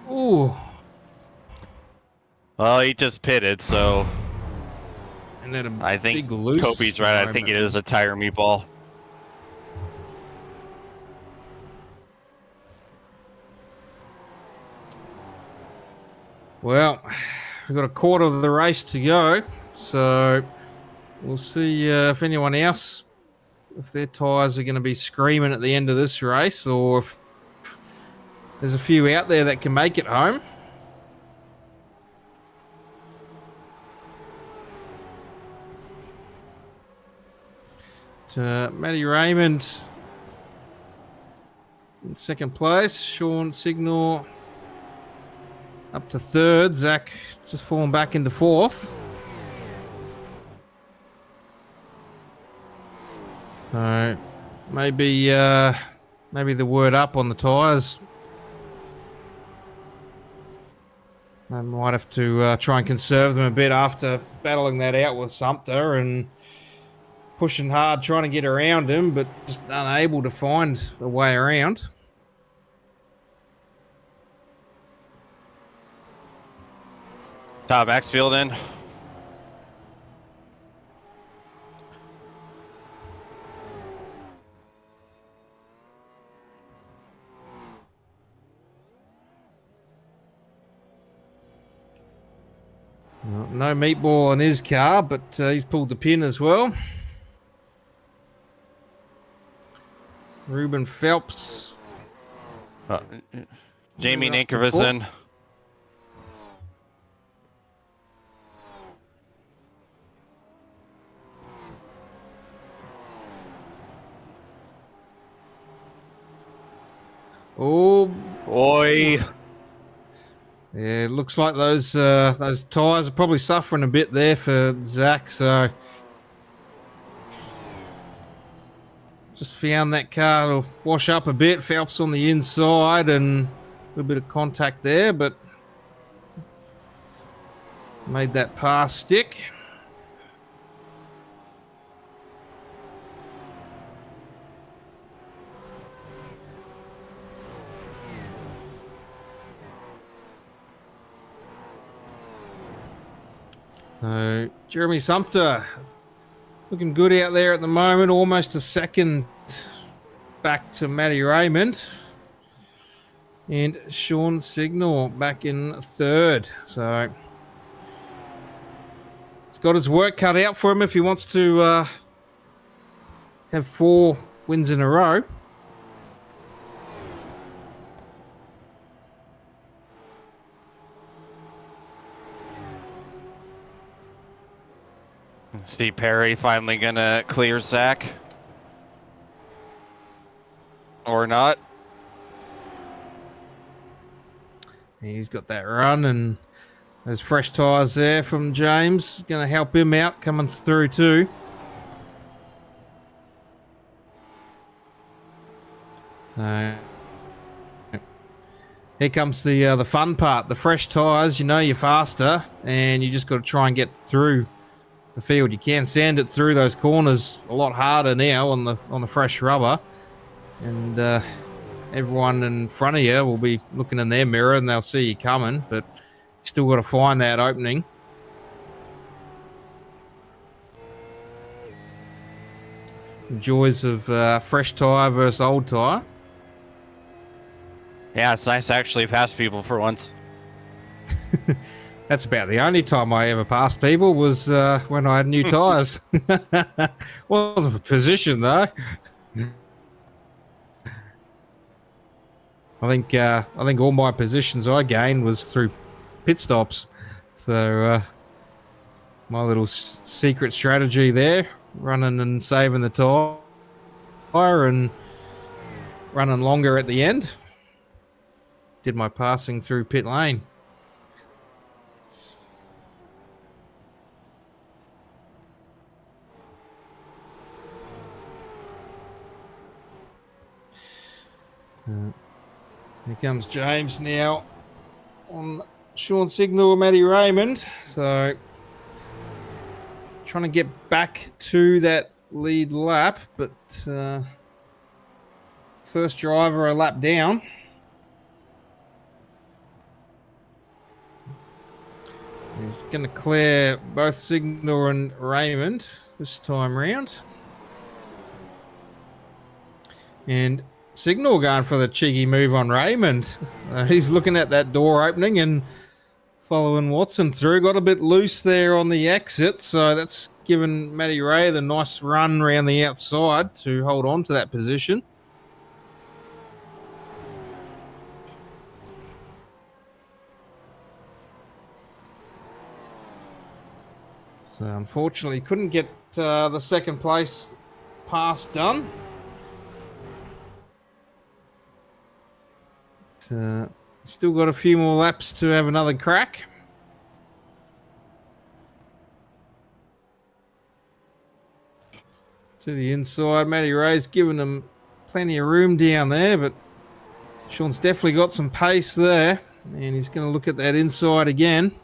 ooh. Well, he just pitted, so And then I think big loose Toby's right. I think it is a tire meatball. Well, we've got a quarter of the race to go, so we'll see if anyone else, if their tyres are going to be screaming at the end of this race, or if there's a few out there that can make it home. Matty Raymond in second place. Sean Signal up to third. Zach just falling back into fourth. So maybe the word up on the tyres. I might have to try and conserve them a bit after battling that out with Sumter and pushing hard, trying to get around him, but just unable to find a way around. Top Maxfield in. Well, no meatball on his car, but he's pulled the pin as well. Ruben Phelps. Jamie moving up to Nankervison. fourth. Oh boy! Yeah, it looks like those tyres are probably suffering a bit there for Zach. So just found that car to wash up a bit. Phelps on the inside and a little bit of contact there, but made that pass stick. So Jeremy Sumpter looking good out there at the moment, almost a second back to Matty Raymond. And Sean Signal back in third. So he's got his work cut out for him if he wants to have 4 wins in a row. Steve Perry finally gonna clear Zach. Or not. He's got that run and those fresh tyres there from James. Going to help him out coming through too. Here comes the fun part. The fresh tyres, you know you're faster and you just got to try and get through the field. You can sand it through those corners a lot harder now on the fresh rubber. And everyone in front of you will be looking in their mirror and they'll see you coming, but you still got to find that opening. The joys of fresh tyre versus old tyre. Yeah, it's nice to actually pass people for once. That's about the only time I ever passed people was when I had new tyres. Wasn't for position though. I think all my positions I gained was through pit stops. So my little secret strategy there, running and saving the tyre and running longer at the end. Did my passing through pit lane. Here comes James now on Sean Signal and Matty Raymond. So trying to get back to that lead lap, but first driver a lap down. He's going to clear both Signal and Raymond this time round. And Signal going for the cheeky move on Raymond. He's looking at that door opening and following Watson through. Got a bit loose there on the exit, so that's given Matty Ray the nice run around the outside to hold on to that position. So unfortunately couldn't get the second place pass done. Still got a few more laps to have another crack. To the inside, Matty Ray's giving them plenty of room down there, but Sean's definitely got some pace there, and he's going to look at that inside again.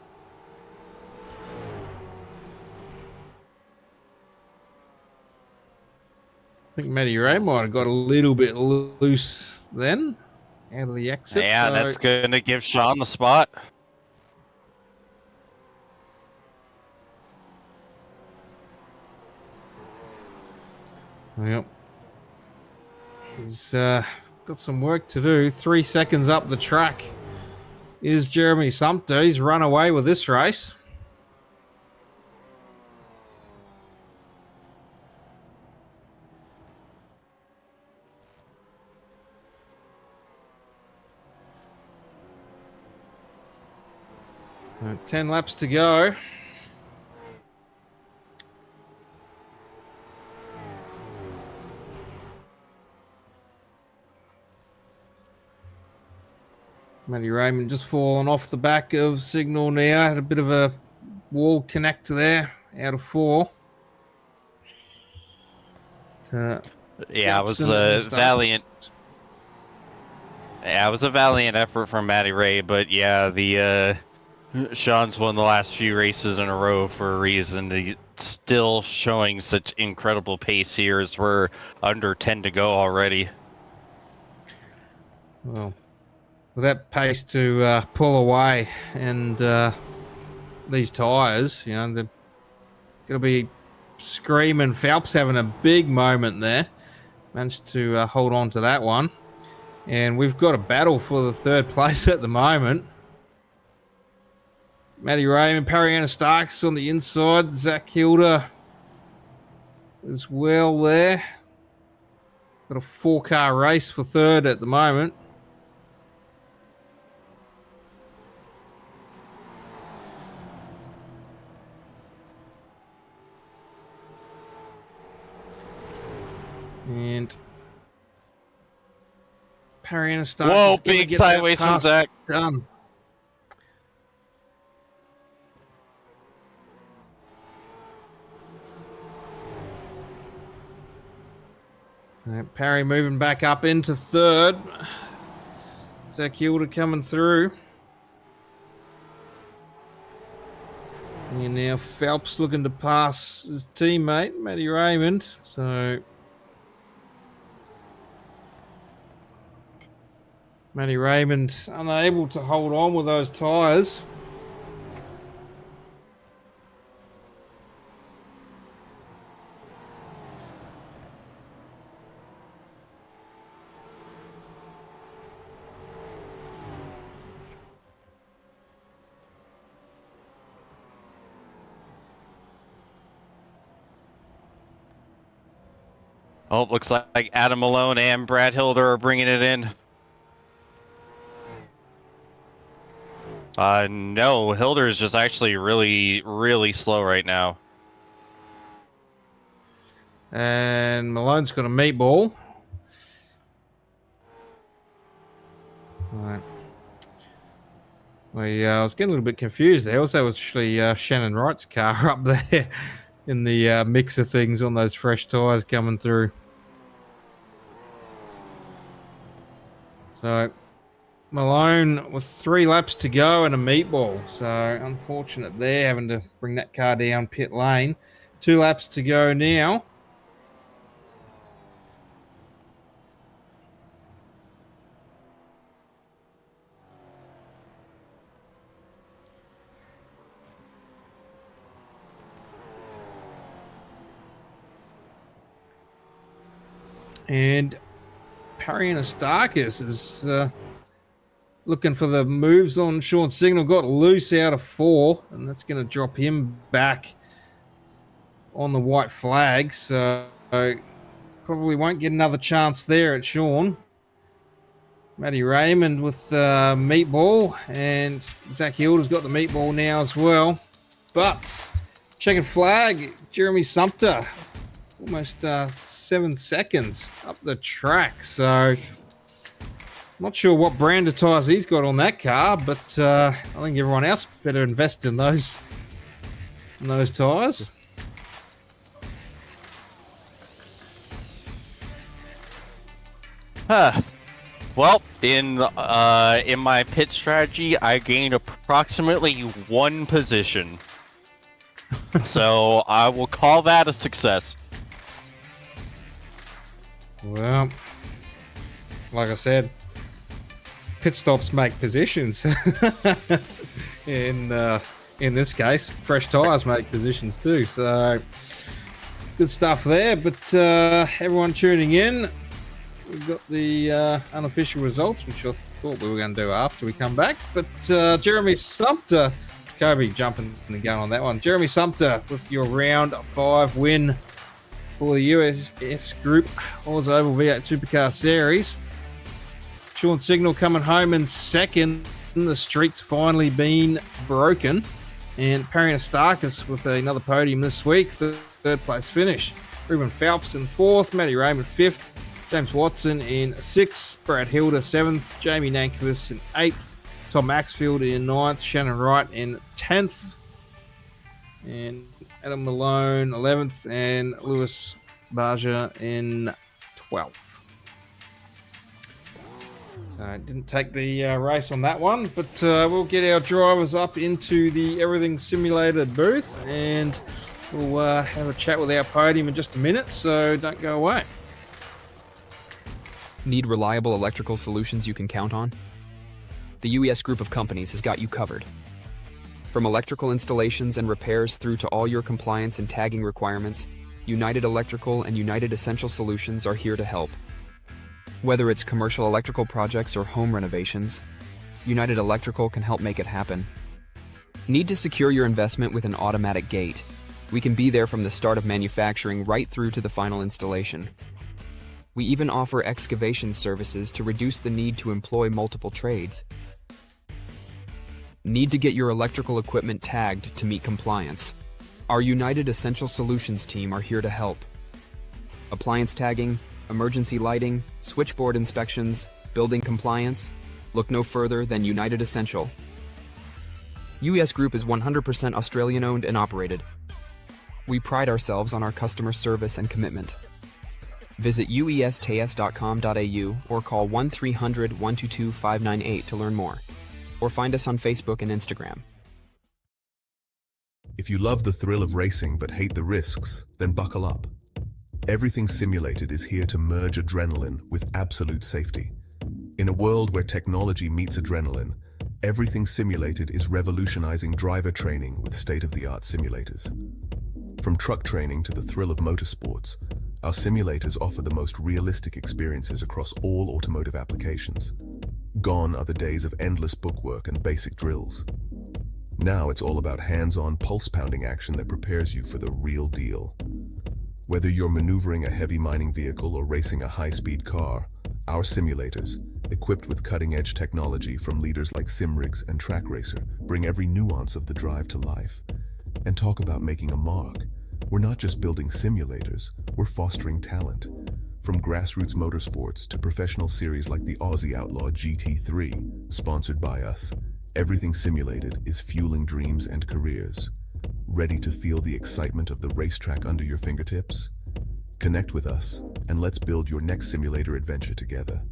I think Matty Ray might have got a little bit loose then. Out of the exit. Yeah, so that's going to give Sean the spot. Yep. He's got some work to do. 3 seconds up the track is Jeremy Sumpter. He's run away with this race. 10 laps to go. Matty Raymond just fallen off the back of Signal now. Had a bit of a wall connect there out of 4. Yeah, it was a valiant. Yeah, it was a valiant effort from Matty Ray, but yeah, the Sean's won the last few races in a row for a reason. He's still showing such incredible pace here as we're under 10 to go already. Well, with that pace to pull away and these tyres, you know, they're going to be screaming. Phelps having a big moment there. Managed to hold on to that one. And we've got a battle for the 3rd place at the moment. Matty Raymond, Pariana Starks on the inside. Zach Hilda as well there. Got a 4-car race for 3rd at the moment. And Pariana Stark. Whoa, big sideways from Zach. Done. So Parry moving back up into 3rd. Zach Hilda coming through. And now Phelps looking to pass his teammate, Matty Raymond. So Matty Raymond unable to hold on with those tyres. Oh, looks like Adam Malone and Brad Hilder are bringing it in. No, Hilder is just actually really slow right now. And Malone's got a meatball. Right. I was getting a little bit confused there. Also, it was actually Shannon Wright's car up there in the mix of things on those fresh tyres coming through. So Malone with 3 laps to go and a meatball. So unfortunate there, having to bring that car down pit lane. 2 laps to go now. And Pariana Starkis is looking for the moves on Sean Signal. Got loose out of 4, and that's going to drop him back on the white flag. So probably won't get another chance there at Sean. Matty Raymond with meatball, and Zach Hilder's got the meatball now as well. But checkered flag, Jeremy Sumter, almost 7 seconds up the track. So not sure what brand of tyres he's got on that car, but I think everyone else better invest in those tyres. Well, in my pit strategy, I gained approximately 1 position. So I will call that a success. Well, like I said, pit stops make positions. In this case, fresh tyres make positions too. So good stuff there. But everyone tuning in, we've got the unofficial results, which I thought we were going to do after we come back. But Jeremy Sumter, Kobe jumping the gun on that one. Jeremy Sumter with your round 5 win for the UES Group OzOVals V8 Supercar Series. Sean Signal coming home in 2nd. the streak's finally been broken. And Perry Aristakis with another podium this week, third place finish. Ruben Phelps in fourth, Matty Raymond fifth, James Watson in sixth, Brad Hilder seventh, Jamie Nankervis in eighth, Tom Maxfield in ninth, Shannon Wright in 10th, and Adam Malone 11th, and Lewis Barger in 12th. So I didn't take the race on that one, but we'll get our drivers up into the Everything Simulated booth, and we'll have a chat with our podium in just a minute, so don't go away. Need reliable electrical solutions you can count on? The UES group of companies has got you covered. From electrical installations and repairs through to all your compliance and tagging requirements, United Electrical and United Essential Solutions are here to help. Whether it's commercial electrical projects or home renovations, United Electrical can help make it happen. Need to secure your investment with an automatic gate? We can be there from the start of manufacturing right through to the final installation. We even offer excavation services to reduce the need to employ multiple trades. Need to get your electrical equipment tagged to meet compliance? Our United Essential Solutions team are here to help. Appliance tagging, emergency lighting, switchboard inspections, building compliance? Look no further than United Essential. UES Group is 100% Australian owned and operated. We pride ourselves on our customer service and commitment. Visit uests.com.au or call 1300 122 598 to learn more. Or find us on Facebook and Instagram. If you love the thrill of racing but hate the risks, then buckle up. Everything Simulated is here to merge adrenaline with absolute safety. In a world where technology meets adrenaline, Everything Simulated is revolutionizing driver training with state-of-the-art simulators. From truck training to the thrill of motorsports, our simulators offer the most realistic experiences across all automotive applications. Gone are the days of endless bookwork and basic drills. Now it's all about hands-on, pulse-pounding action that prepares you for the real deal. Whether you're maneuvering a heavy mining vehicle or racing a high-speed car, our simulators, equipped with cutting-edge technology from leaders like SimRigs and Track Racer, bring every nuance of the drive to life. And talk about making a mark. We're not just building simulators, we're fostering talent. From grassroots motorsports to professional series like the Aussie Outlaw GT3, sponsored by us, Everything Simulated is fueling dreams and careers. Ready to feel the excitement of the racetrack under your fingertips? Connect with us, and let's build your next simulator adventure together.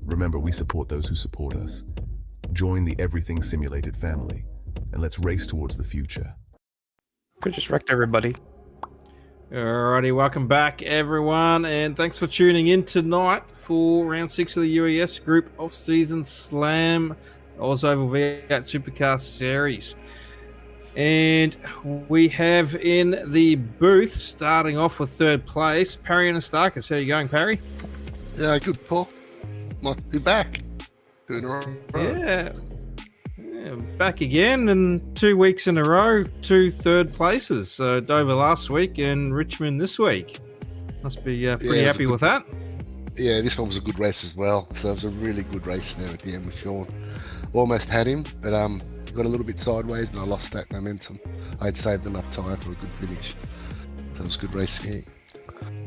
Remember, we support those who support us. Join the Everything Simulated family, and let's race towards the future. Could just wrecked everybody. Alrighty, welcome back everyone, and thanks for tuning in tonight for round 6 of the UES Group Off-Season Slam OzOVals V8 Supercar Series. And we have in the booth, starting off with third place, Perry Aristakis. How are you going, Perry? Yeah, good, Paul. Nice to be back. Doing all right. Yeah, back again, and 2 weeks in a row, 2 third places. So Dover last week and Richmond this week. Must be pretty happy with that. Yeah, this one was a good race as well. So it was a really good race there at the end with Sean. Almost had him, but got a little bit sideways and I lost that momentum. I had saved enough time for a good finish. So it was a good race.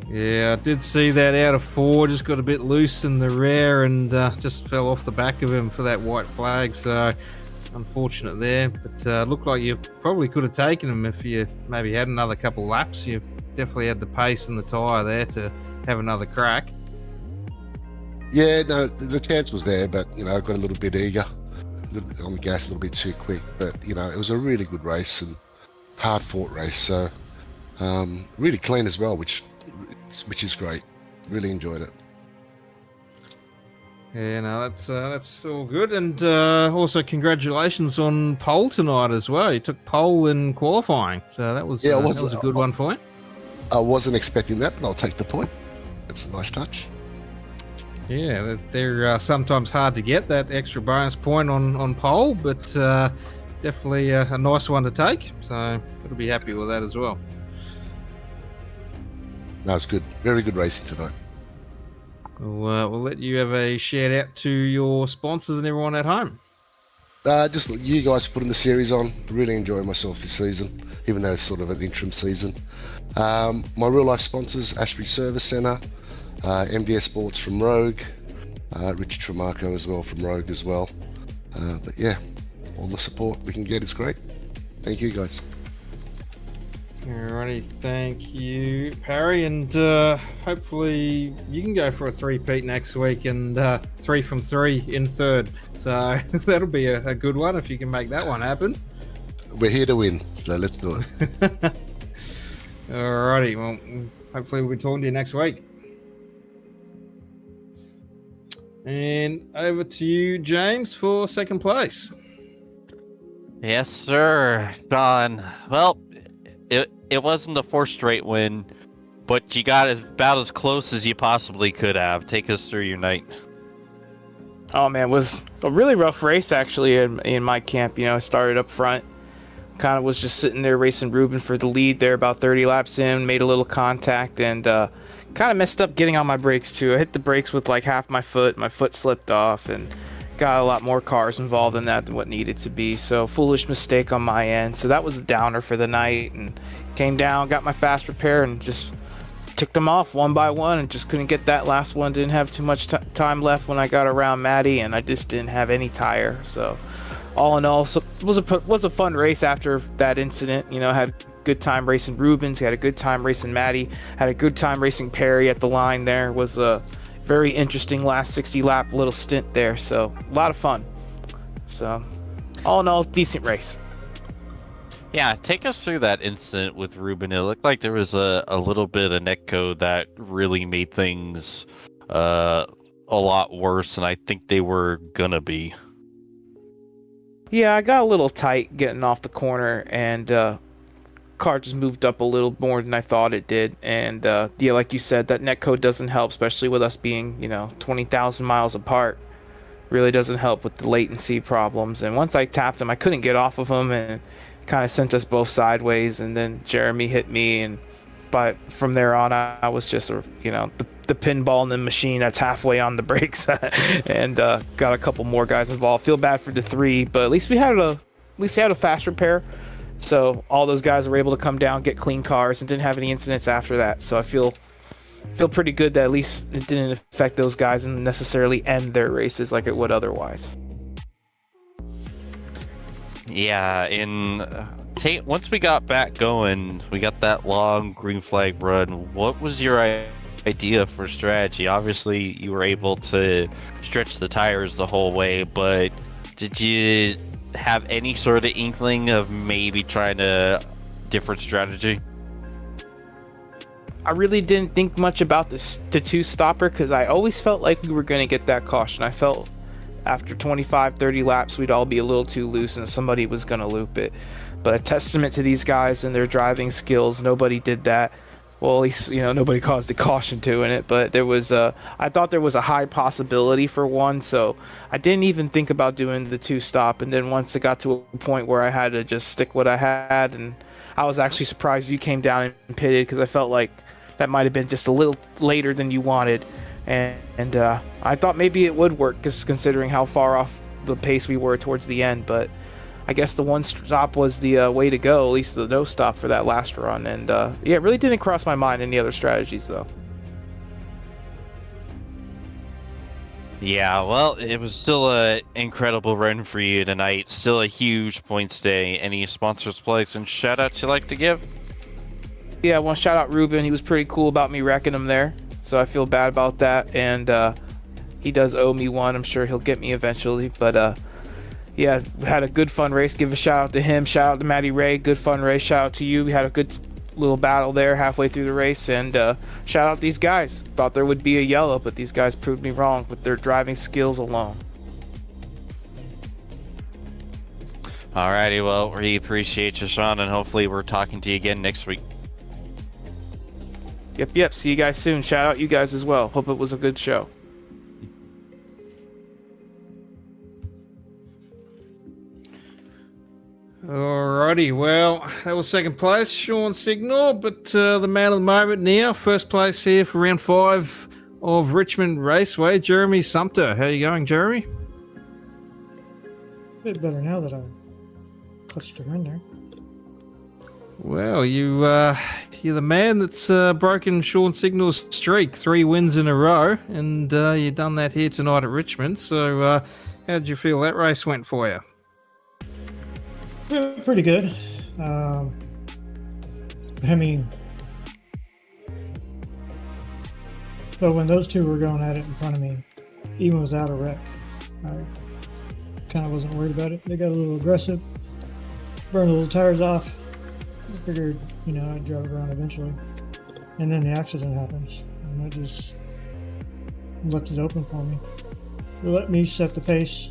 Yeah, I did see that out of 4, just got a bit loose in the rear and just fell off the back of him for that white flag. So unfortunate there, but looked like you probably could have taken him if you maybe had another couple laps. You definitely had the pace and the tyre there to have another crack. Yeah, no, the chance was there, but I got a little bit eager, on the gas a little bit too quick. But it was a really good race and hard fought race. So really clean as well, which is great. Really enjoyed it. Yeah, no, that's all good, and also congratulations on pole tonight as well. You took pole in qualifying, so that was that was a good one for you. I wasn't expecting that, but I'll take the point. That's a nice touch. Yeah, they're sometimes hard to get that extra bonus point on pole, but definitely a nice one to take. So got to be happy with that as well. No, it's good. Very good racing tonight. We'll let you have a shout out to your sponsors and everyone at home. Just you guys putting the series on. Really enjoying myself this season, even though it's sort of an interim season. My real life sponsors: Ashby Service Centre, MDS Sports from Rogue, Richard Tremarco as well from Rogue as well. But yeah, all the support we can get is great. Thank you guys. Alrighty, thank you, Parry, and hopefully you can go for a three-peat next week and 3 from 3 in third. So that'll be a good one if you can make that one happen. We're here to win, so let's do it. Alrighty, well, hopefully we'll be talking to you next week. And over to you, James, for second place. Yes, sir, Don. Well, it wasn't a 4th straight win, but you got about as close as you possibly could have. Take us through your night. Oh man, it was a really rough race actually in my camp. You know, I started up front, kind of was just sitting there racing Ruben for the lead there about 30 laps in, made a little contact, and kind of messed up getting on my brakes too. I hit the brakes with like half my foot slipped off, and got a lot more cars involved in that than what needed to be. So foolish mistake on my end. So that was a downer for the night, and came down, got my fast repair, and just ticked them off one by one, and just couldn't get that last one. Didn't have too much time left when I got around Maddie, and I just didn't have any tire. So all in all, so it was a fun race after that incident. You know, had a good time racing Rubens, had a good time racing Maddie, had a good time racing Perry at the line. There was a very interesting last 60 lap little stint there, so a lot of fun. So all in all, decent race. Yeah, take us through that incident with Ruben. It looked like there was a little bit of netcode that really made things a lot worse than I think they were gonna be. Yeah, I got a little tight getting off the corner, and car just moved up a little more than I thought it did. And yeah, like you said, that netcode doesn't help, especially with us being, 20,000 miles apart. Really doesn't help with the latency problems. And once I tapped him, I couldn't get off of him, and kind of sent us both sideways. And then Jeremy hit me, and from there on, I was just the pinball in the machine that's halfway on the brakes, and got a couple more guys involved. Feel bad for the 3, but at least we had a fast repair, so all those guys were able to come down, get clean cars, and didn't have any incidents after that. So I feel pretty good that at least it didn't affect those guys and necessarily end their races like it would otherwise. Yeah, once we got back going, we got that long green flag run. What was your idea for strategy? Obviously, you were able to stretch the tires the whole way, but did you have any sort of inkling of maybe trying a different strategy? I really didn't think much about the 2-stopper because I always felt like we were going to get that caution. I felt after 25-30 laps we'd all be a little too loose and somebody was going to loop it. But a testament to these guys and their driving skills, nobody did that. Well, at least, nobody caused a caution to in it, but I thought there was a high possibility for one, so I didn't even think about doing the 2-stop. And then once it got to a point where I had to just stick what I had, and I was actually surprised you came down and pitted, because I felt like that might have been just a little later than you wanted. And I thought maybe it would work, just considering how far off the pace we were towards the end, but I guess the 1-stop was the way to go, at least the no-stop for that last run. And yeah, it really didn't cross my mind any other strategies, though. Yeah, well, it was still an incredible run for you tonight. Still a huge points day. Any sponsors, plugs, and shout-outs you'd like to give? Yeah, I want to shout out Ruben. He was pretty cool about me wrecking him there, so I feel bad about that. And he does owe me one. I'm sure he'll get me eventually, but yeah, we had a good fun race. Give a shout out to him. Shout out to Matty Ray. Good fun race. Shout out to you. We had a good little battle there halfway through the race. And shout out these guys. Thought there would be a yellow, but these guys proved me wrong with their driving skills alone. Alrighty, well, we appreciate you, Sean, and hopefully we're talking to you again next week. Yep. See you guys soon. Shout out you guys as well. Hope it was a good show. Alrighty, well, that was second place, Sean Signal, but the man of the moment now, first place here for round 5 of Richmond Raceway, Jeremy Sumter. How you going, Jeremy? bit better now that I clutched her in there. Well, you're the man that's broken Sean Signal's streak, 3 wins in a row, and you done that here tonight at Richmond. So, how did you feel that race went for you? Yeah, pretty good. I mean, but when those two were going at it in front of me, even without a wreck, I kind of wasn't worried about it. They got a little aggressive, burned the little tires off. I figured, you know, I'd drive it around eventually. And then the accident happens, and that just left it open for me. It let me set the pace.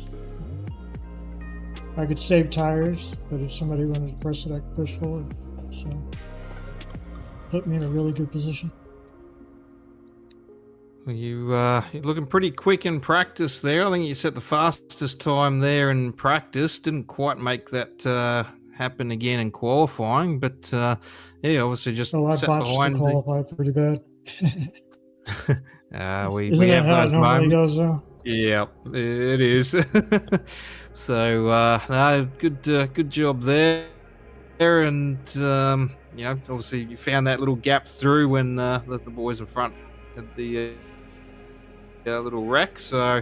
I could save tires, but if somebody wanted to press it, I could push forward. So, put me in a really good position. Well, you're looking pretty quick in practice there. I think you set the fastest time there in practice. Didn't quite make that happen again in qualifying, but yeah, obviously just I sat botched behind to qualify pretty bad. we Isn't that have how it those normally moments. goes, though? Yeah, it is. So no, good job there. And you know, obviously you found that little gap through when the boys in front had the little wreck. So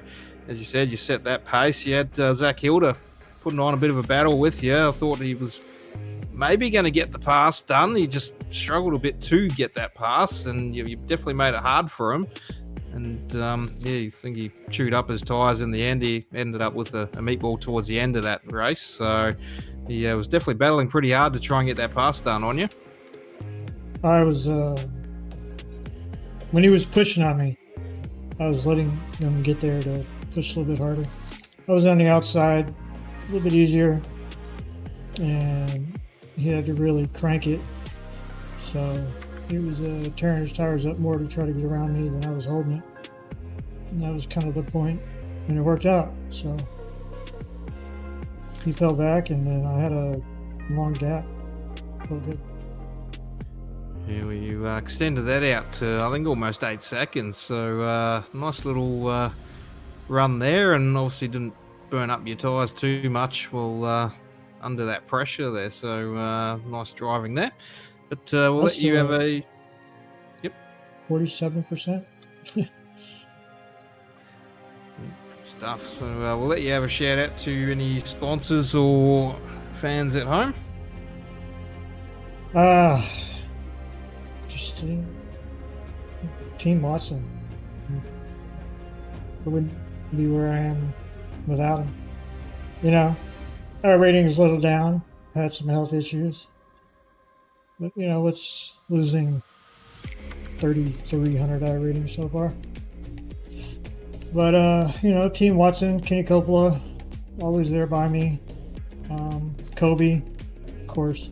as you said, you set that pace. You had Zach Hilda putting on a bit of a battle with you. I thought he was maybe going to get the pass done. He just struggled a bit to get that pass, and you definitely made it hard for him. And yeah, you think he chewed up his tyres in the end. He ended up with a meatball towards the end of that race. So he was definitely battling pretty hard to try and get that pass done on you. I was, when he was pushing on me, I was letting him get there to push a little bit harder. I was on the outside, a little bit easier, and he had to really crank it. So he was tearing his tires up more to try to get around me than I was holding it. And that was kind of the point, and it worked out. So he fell back, and then I had a long gap. Felt good. Yeah, well, you extended that out to, I think, almost 8 seconds. So nice little run there, and obviously didn't burn up your tyres too much while under that pressure there. So nice driving there. But we'll let you have a... Yep. 47%. Stuff. So we'll let you have a shout out to any sponsors or fans at home. Just Team Watson. I wouldn't be where I am without him. You know, our rating is a little down. Had some health issues. But, you know, what's losing 3,300 I rating so far? But, you know, Team Watson, Kenny Coppola, always there by me. Kobe, of course.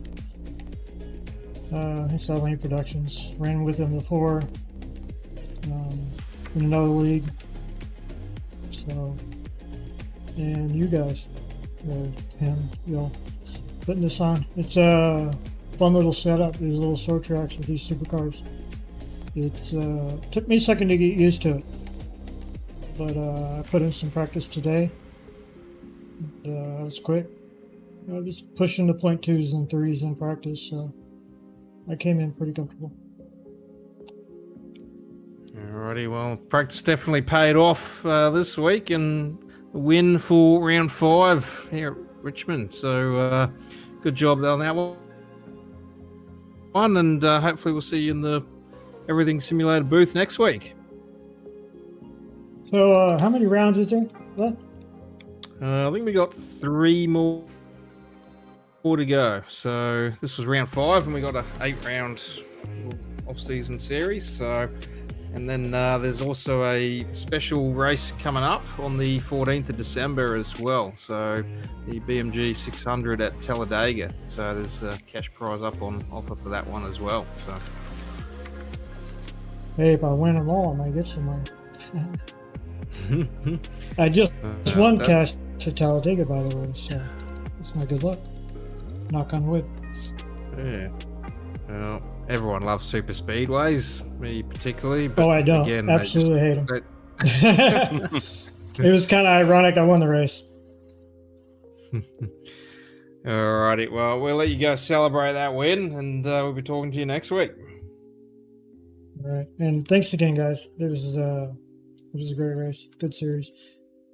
Inside Lane Productions. Ran with him before in another league. So, and you guys, him, you know, putting this on. It's a fun little setup. These little short tracks with these supercars. It's took me a second to get used to it, but I put in some practice today. I was quick. I was just pushing the 0.2s and 3s in practice, so I came in pretty comfortable. Alrighty, well, practice definitely paid off this week, and a win for round 5 here at Richmond. So good job on that one, and hopefully we'll see you in the Everything Simulated booth next week. So how many rounds is there left? I think we got 3 more to go. So this was round 5, and we got a 8-round off-season series. So, and then there's also a special race coming up on the 14th of December as well. So the BMG 600 at Talladega. So there's a cash prize up on offer for that one as well. So, hey, if I win them all, I might get some money. I just won cash to Talladega, by the way, so it's my good luck. Knock on wood. Yeah. Well, everyone loves super speedways, me particularly. But oh, I don't. Again, absolutely hate them. It was kind of ironic. I won the race. Alrighty, well, we'll let you go celebrate that win, and we'll be talking to you next week. All right, and thanks again, guys. It was a great race, good series.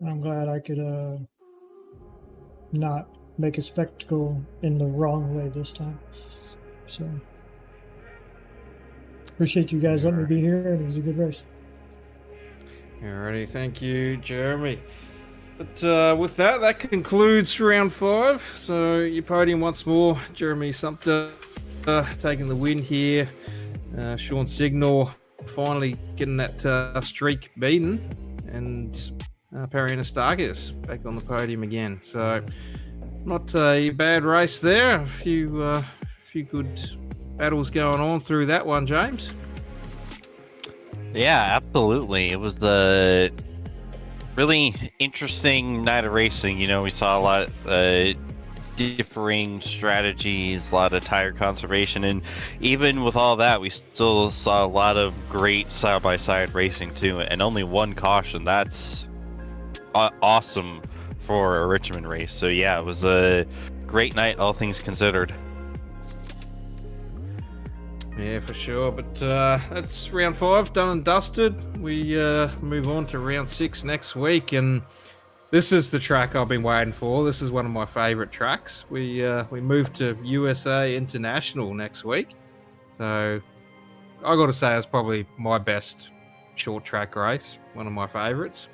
I'm glad I could not make a spectacle in the wrong way this time. So appreciate you guys letting me be here, and it was a good race. Alrighty, thank you, Jeremy. But with that concludes round 5. So your podium once more, Jeremy Sumpter taking the win here. Sean Signor finally getting that streak beaten, and Perry Anastakis back on the podium again. So not a bad race there. A few good battles going on through that one, James. Yeah, absolutely. It was a really interesting night of racing. You know, we saw a lot differing strategies, a lot of tire conservation, and even with all that, we still saw a lot of great side-by-side racing too, and only one caution. That's awesome for a Richmond race. So yeah, it was a great night, all things considered. Yeah, for sure. But that's round 5 done and dusted. We move on to round 6 next week, and this is the track I've been waiting for. This is one of my favourite tracks. We move to USA International next week, so I got to say it's probably my best short track race. One of my favourites.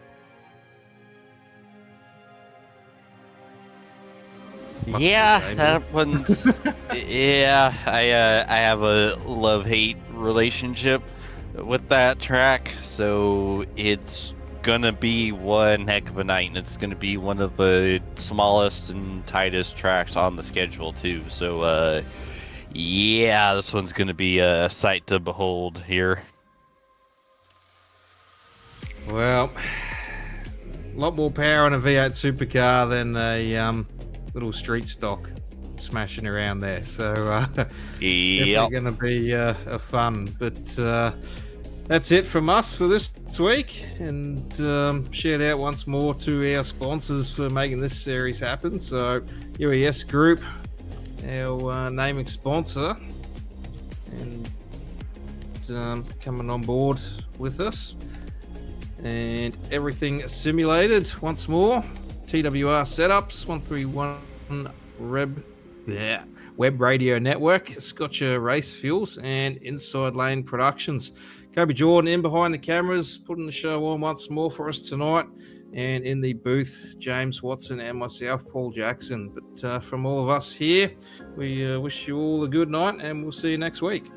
Yeah, that one's yeah. I have a love-hate relationship with that track, so it's gonna be one heck of a night, and it's gonna be one of the smallest and tightest tracks on the schedule too. So yeah, this one's gonna be a sight to behold here. Well, a lot more power in a V8 supercar than a little street stock smashing around there. So definitely going to be a fun. But that's it from us for this week. And shout out once more to our sponsors for making this series happen. So UES Group, our naming sponsor, and coming on board with us. And everything simulated once more. TWR Setups, 131 Web Radio Network, Scotcha Race Fuels, and Inside Lane Productions. Kobe Jordan in behind the cameras, putting the show on once more for us tonight. And in the booth, James Watson and myself, Paul Jackson. But from all of us here, we wish you all a good night, and we'll see you next week.